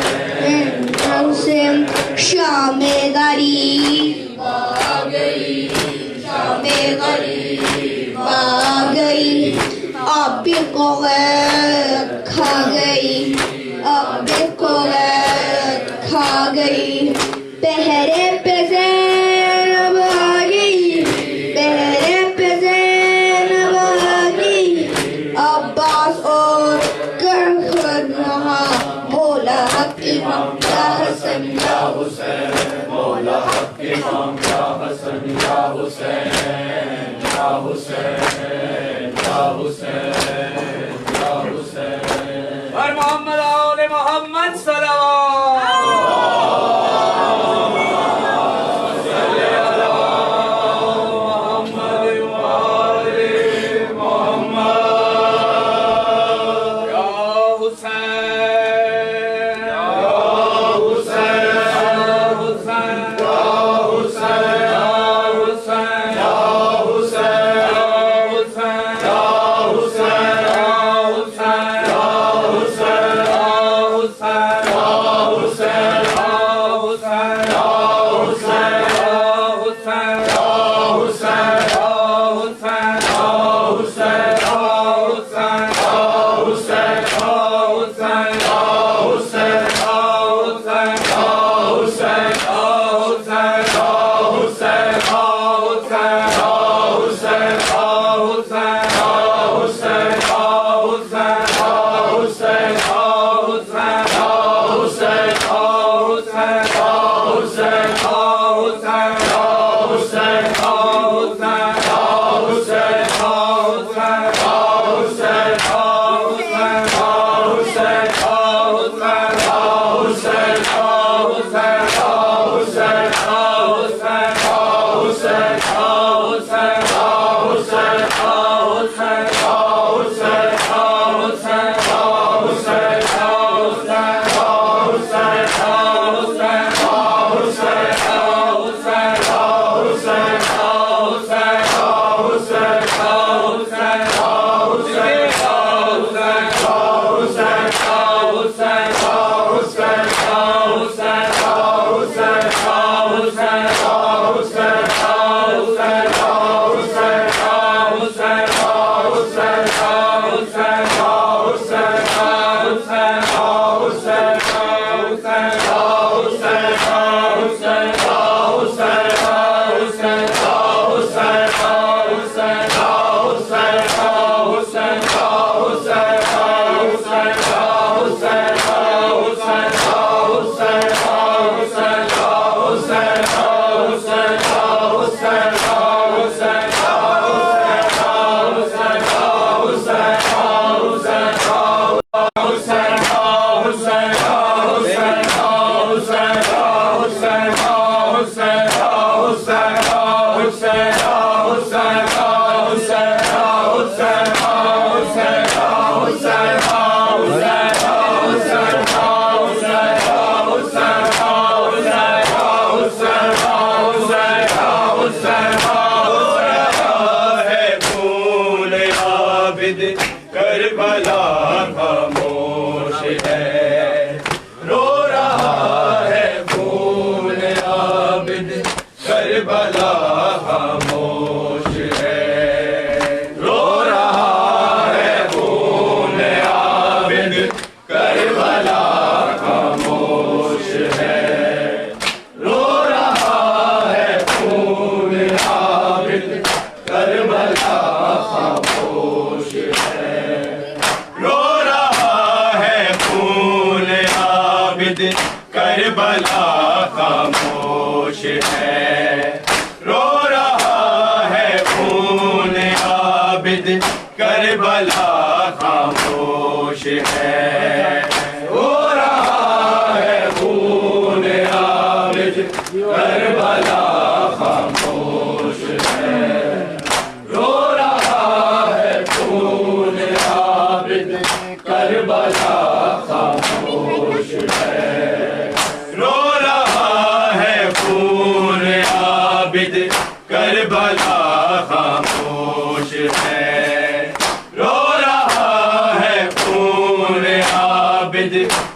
یا حسین. شام غریب آ گئی، شام غریب آ گئی، اب بھی قوت کھا گئی، اب بھی قوت کھا گئی. پہرے پہ زینب آ گئی، پہرے پہ زینب آ گئی، عباس اور کر رہا مولا حق امام یا حسن یا حسین، مولا حق امام یا حسن یا حسین یا حسین یا حسین یا حسین. اور محمد آل محمد صلی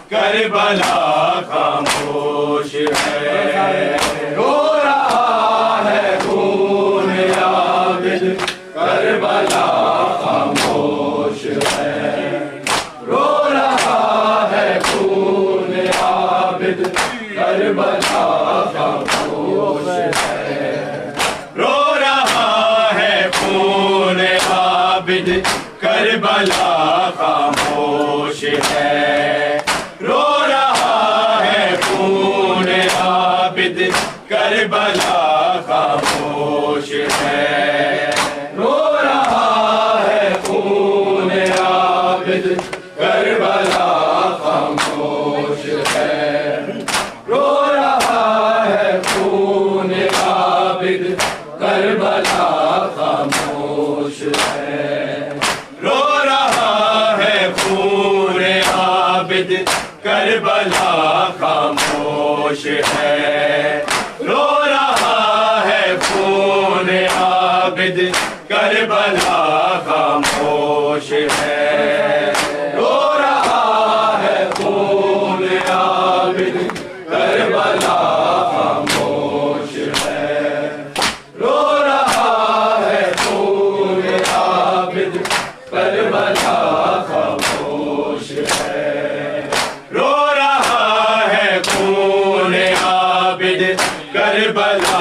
کربلا خاموش ہے رو رہا ہے خون عابد کربلا خاموش ہے رو رہا ہے خون عابد کربلا خاموش ہے رو رہا ہے خون عابد کربلا خاموش ہے رو رہا ہے خون عابد کربلا خاموش ہے رو رہا ہے خون عابد کربلا خاموش ہے رو رہا ہے خون عابد کربلا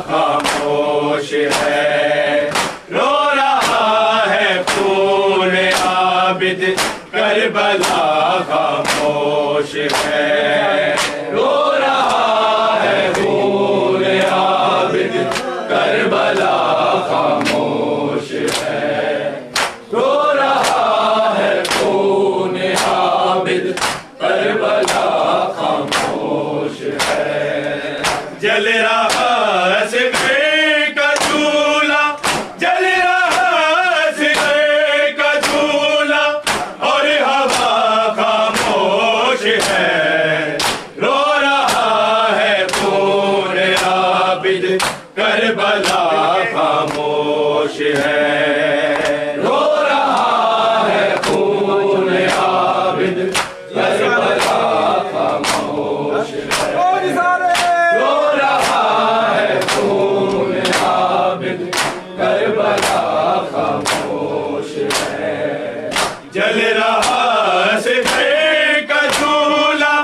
خاموش ہے رو رہا ہے خون عابد کربلا خاموش ہے رو رہا ہے خون عابد کربلا خاموش ہے رو رہا ہے خون عابد کربلا خاموش ہے جل رہا سگے کا چولہا جل رہا سگے کا چولہا اور ہوا خاموش ہے رو رہا ہے خون عابد کربلا خاموش ہے رو رہا ہے خون عابد کربلا خاموش ہے رو رہا ہے خون عابد کربلا خاموش ہے جل رہا سگے کا چولہا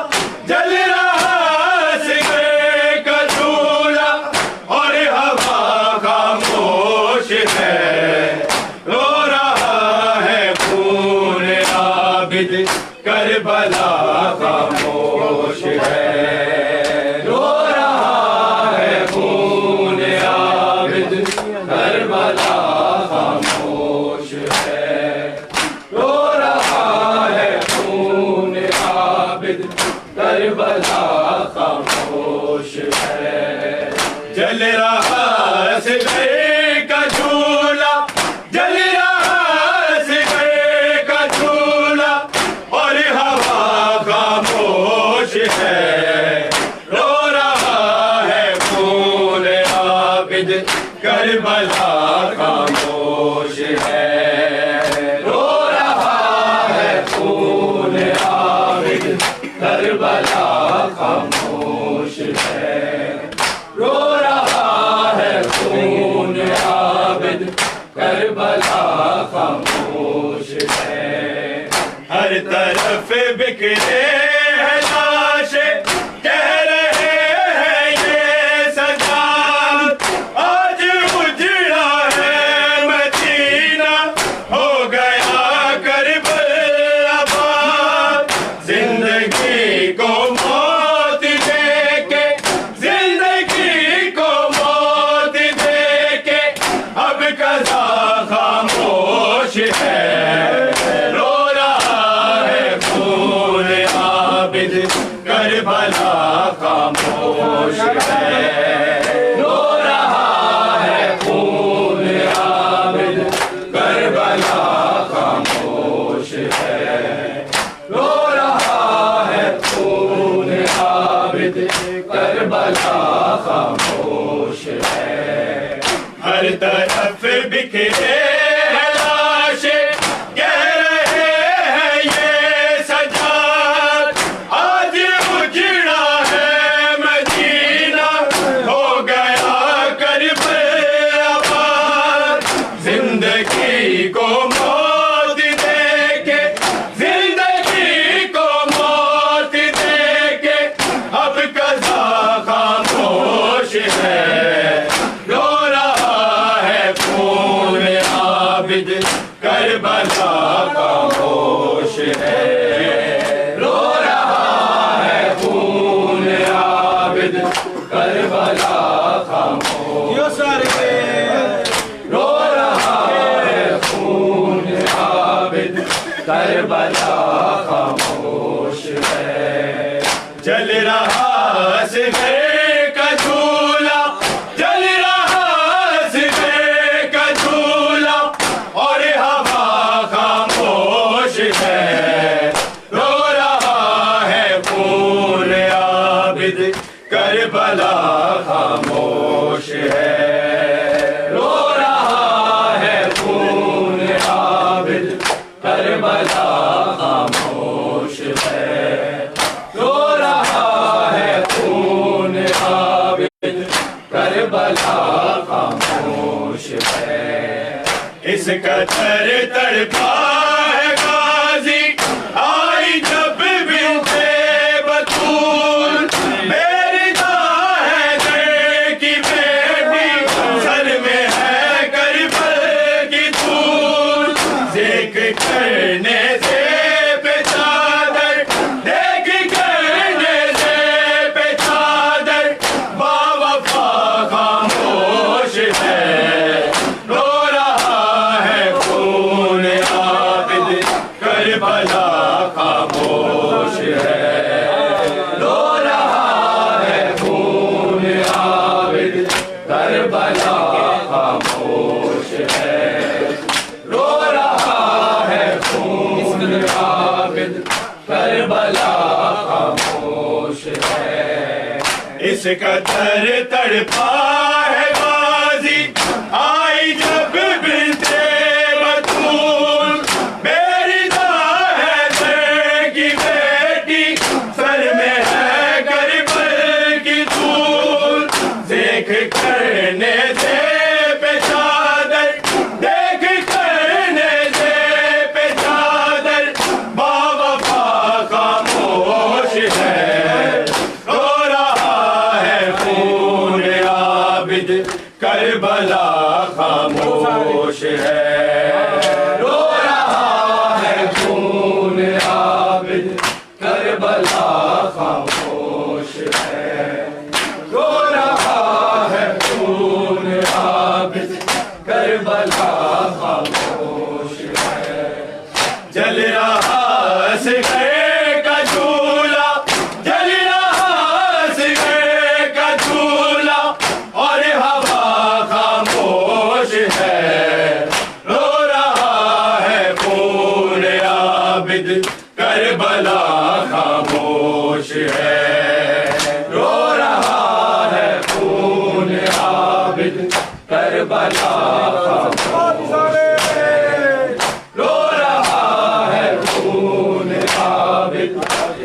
جل رہا سگے کا چولہا اور ہوا خاموش ہے رو رہا ہے خون عابد کربلا خاموش ہے رو رہا ہے خون عابد کربلا خاموش ہے رو رہا ہے خون عابد کربلا خاموش ہے جل رہا سگے کا چولہا جل رہا سگے کا چولہا اور ہوا خاموش ہے رو رہا ہے خون عابد کربلا خاموش ہے رو رہا ہے خون عابد کربلا خاموش ہے رو رہا ہے خون عابد کربلا خاموش ہے ہر طرف بکھرے ہیں لاشیں کہہ رہے ہیں یہ سجاد آج اجڑا ہے مدینہ ہو گیا کربلا آباد زندگی کو موت دے کے زندگی کو موت دے کے اب قضا خاموش ہے رو رہا ہے خون عابد کربلا خاموش ہے رو رہا ہے خون عابد کربلا خاموش ہے رو رہا ہے خون عابد کربلا خاموش ہے ہر طرف بکھرے ہیں لاشیں کہہ رہے ہیں یہ سجاد آج اجڑا ہے مدینہ ہو گیا کربلا آباد زندگی کو موت دے کے زندگی کو موت دے کے اب قضا خاموش ہے رو رہا ہے خون جل رہا صغیر کا جھولا، جل رہا صغیر کا جھولا، اور ہوا خاموش ہے، رو رہا ہے خون عابد کربلا خاموش ہے، رو رہا ہے خون عابد کربلا خاموش ہے، رو رہا ہے خون عابد کربلا خاموش ہے، اس کا تر تڑپا ہے غازی آئی جب بنت بطول، میری داں ہے در کی بیٹی، سر میں ہے کربل کی دھول، ذکر کرنے سے پہ چادر، دیکھ کرنے سے پہ چادر، باوفا خاموش ہے، رو رہا ہے خون عابد کربلا خاموش ہے، رو رہا ہے خون عابد کربلا خاموش ہے، رو رہا ہے خون عابد کربلا خاموش ہے، اس کا تر تڑپا ہے غازی آئی جب بنت بطول، میری داں ہے در کی بیٹی، سر میں ہے کربل کی دھول، دیکھ کرنے سے پہ چادر، دیکھ کرنے سے پہ چادر، باوفا خاموش ہے، رو رہا ہے خون عابد کربلا خاموش ہے، رو رہا ہے خون عابد کربلا خاموش ہے، رو رہا ہے خون عابد کربلا خاموش ہے، جل رہا صغیر کا جھولا، جل رہا صغیر کا جھولا، اور ہوا خاموش ہے، رو رہا ہے خون عابد کربلا خاموش ہے، رو رہا ہے خون عابد کربلا خاموش ہے، رو رہا ہے خون عابد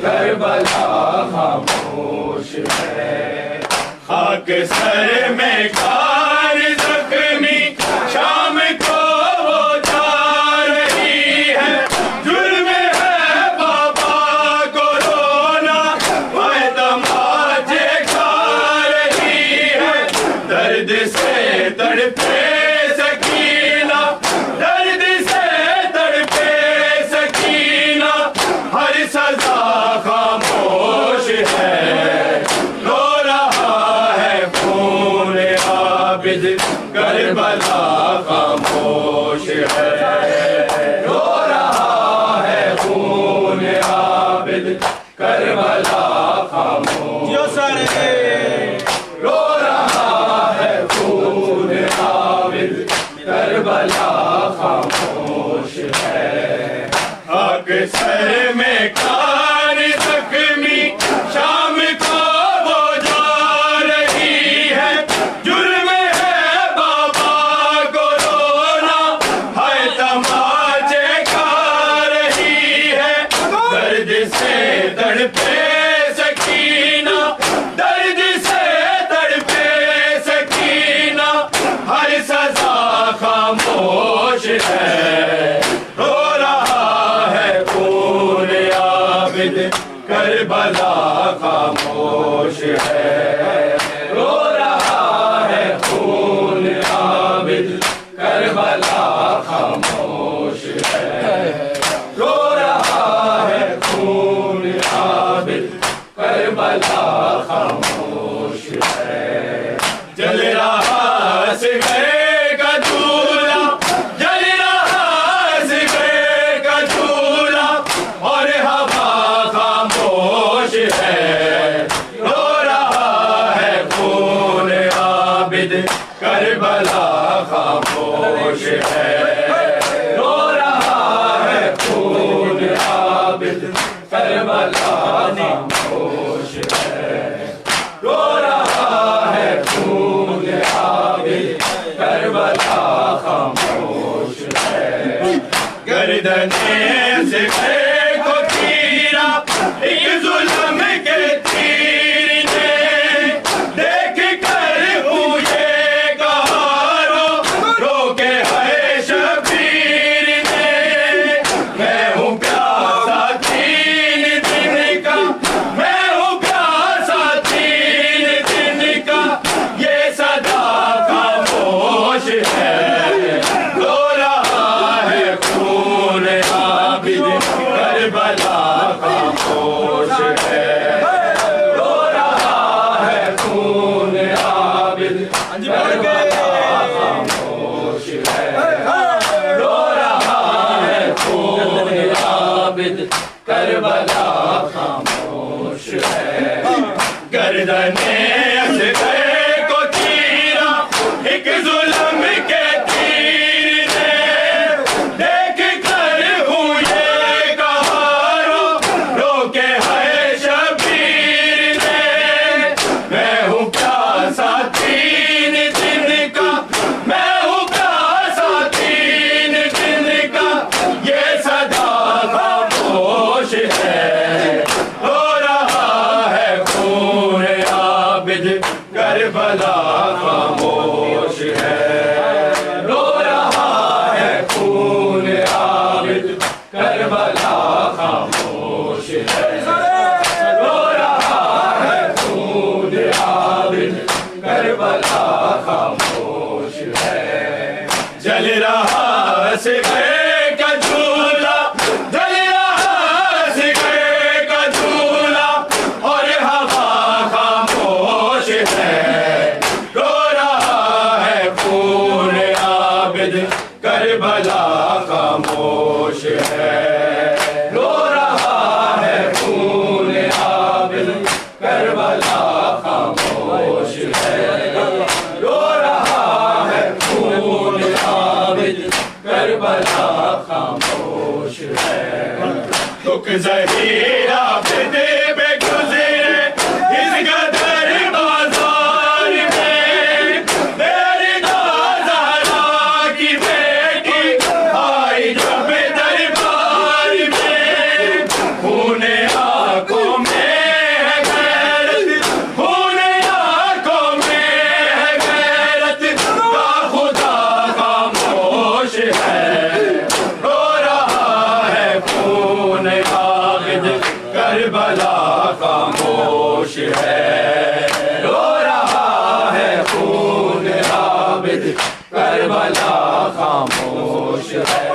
کربلا خاموش ہے، خاک سر میں کار زخمی شام کو وہ جا رہی ہے، جرم ہے بابا کو رونا، میں تماچے کھا رہی ہے، درد سے تڑپے سکینہ، درد سے تڑپے سکینہ، ہر سزا خاموش ہے، رو رہا ہے خون عابد کربلا خاموش ہے، رو رہا ہے خون عابد کربلا خاموش ہے، رو رہا ہے خون عابد کربلا خاموش ہے، خاک سر میں کار زخمی شام کو وہ جا رہی ہے، جرم ہے بابا کو رونا، ہے تماچے کھا رہی ہے، درد سے تڑپے سکینہ، درد سے تڑپے سکینہ، ہر سزا خاموش ہے، رو رہا ہے خون عابد کربلا خاموش ہے، رو رہا ہے خون عابد کربلا خاموش ہے، رو رہا ہے خون عابد کربلا خاموش ہے، جل رہا صغیر کا جھولا، جل رہا صغیر کا جھولا، اور ہوا خاموش ہے، گردنے سے گھر کو چیرا ایک ظلم کے تیر نے دیکھ کر مجھے کہا رو کے ہے شبیر نے میں ہوں پیاسا تین دن کا میں ہوں پیاسا تین دن کا یہ صدا خاموش ہے رو رہا ہے خون عابد کربلا خاموش ہے رو رہا ہے خون عابد کربلا خاموش ہے رو رہا ہے خون عابد کربلا خاموش ہے گردنے اصغر کو چیرا ایک ظلم کے تیر نے دیکھ کر ہوں یہ کہا رو کے ہے شبیر نے میں ہوں پیاسا تین دن کا میں ہوں پیاسا تین دن کا یہ صدا خاموش ہے رو رہا ہے خون عابد کربلا خاموش ہے رو رہا ہے خون عابد کربلا خاموش ہے رو رہا ہے خون عابد کربلا خاموش ہے جل رہا صغر کا جھولا جل رہا صغر کا جھولا اور ہوا خاموش ہے رو رہا ہے خون عابد کربلا خاموش ہے رو رہا ہے خون عابد کربلا خاموش ہے رو رہا ہے خون عابد کربلا خاموش ہے دکھ ظہیر عابد پہ گزرے اس قدر بازار میں میری زہرا کی بیٹی آئی جب دربار میں خون آنکھوں میں ہے غیرت خون آنکھوں میں ہے غیرت کا خدا خاموش ہے رو رہا ہے خون عابد کربلا خاموش ہے رو رہا ہے خون عابد کربلا خاموش ہے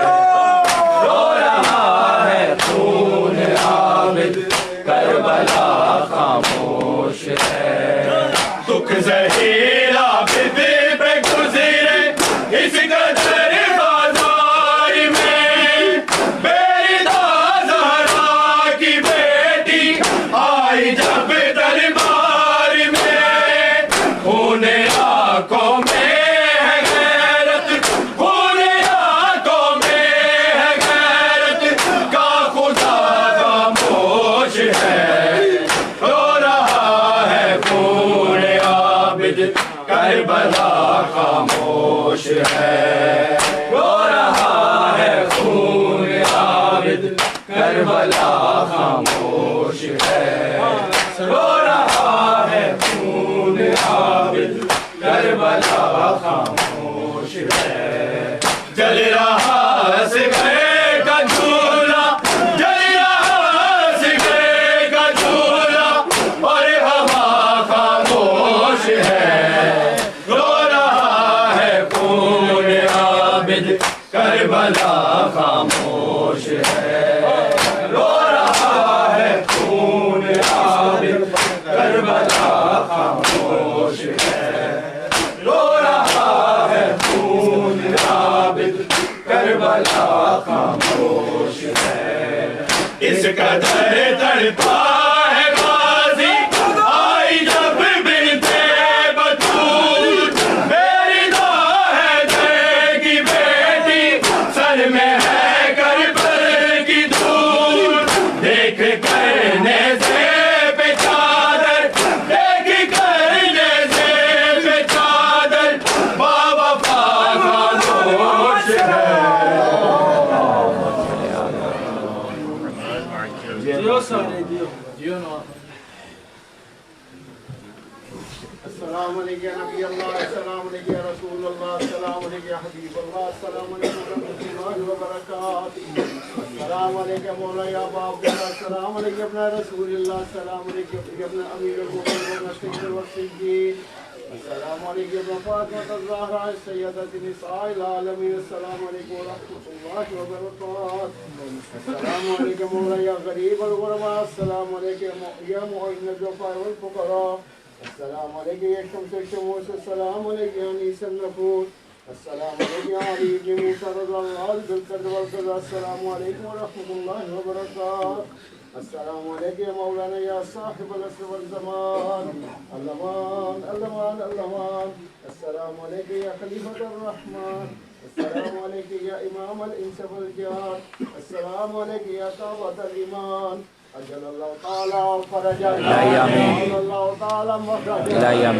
رو رہا ہے خون عابد کربلا خاموش ہے دکھ ظہیر عابد پہ گزرے اس قدر بازار میں میری زہرا کی بیٹی آئی جب دربار میں خون آنکھوں میں ہے غیرت خون آنکھوں میں ہے غیرت کا خدا خاموش ہے رو رہا ہے خون عابد کربلا خاموش ہے رو رہا ہے خون عابد کربلا خاموش ہے رو رہا ہے خون عابد کربلا خاموش ہے جل رہا صغر کا جھولا جل رہا صغر کا جھولا اور ہوا خاموش ہے رو رہا ہے خون عابد کربلا خاموش ہے رو رہا ہے خون عابد کربلا خاموش ہے رو رہا ہے خون عابد کربلا خاموش ہے اس قدر تڑپا ہے غازی آئی جب بنتے بطول میری دعا ہے در کی بیٹی سر میں ہے کربل کی دھول دیکھ کرنے سے پہ چادر دیکھ کرنے سے پہ چادر بابا خاموش ہے السلام علیکم یا نبی اللہ، السلام علیکم یا رسول اللہ، السلام علیکم یا حبیب اللہ، السلام علیکم ورحمۃ اللہ وبرکاتہ، السلام علیکم مولا یا باب اللہ، السلام علیکم ابن رسول اللہ، السلام علیکم ابن امیر المؤمنین الصدیق والصدیقین، السلام علیکم ابن فاطمہ الزہرا سیدۃ نساء العالمین، السلام علیکم ورحمۃ اللہ وبرکاتہ، السلام علیکم مولا یا غریب الغرباء، السلام علیکم یا معین الضعفاء والفقراء، السلام علیکم یا شمس الشموس، السلام علیکم یا انیس النفوس، السلام علیکم یا علی بن موسیٰ رضی اللہ بالقدر والقضاء، السلام علیکم ورحمۃ اللہ وبرکاتہ، السلام علیکم یا مولانا یا صاحب العصر والزمان، الامان الامان الامان، السلام علیکم یا خلیفۃ الرحمن، السلام علیکم یا امام الانس والجان، السلام علیکم یا کعبۃ الایمان، اجل اللہ تعالی فرجا، اجل اللہ تعالی مخرجا،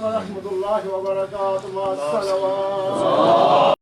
ورحمۃ اللہ وبرکاتہ، مع الصلوات.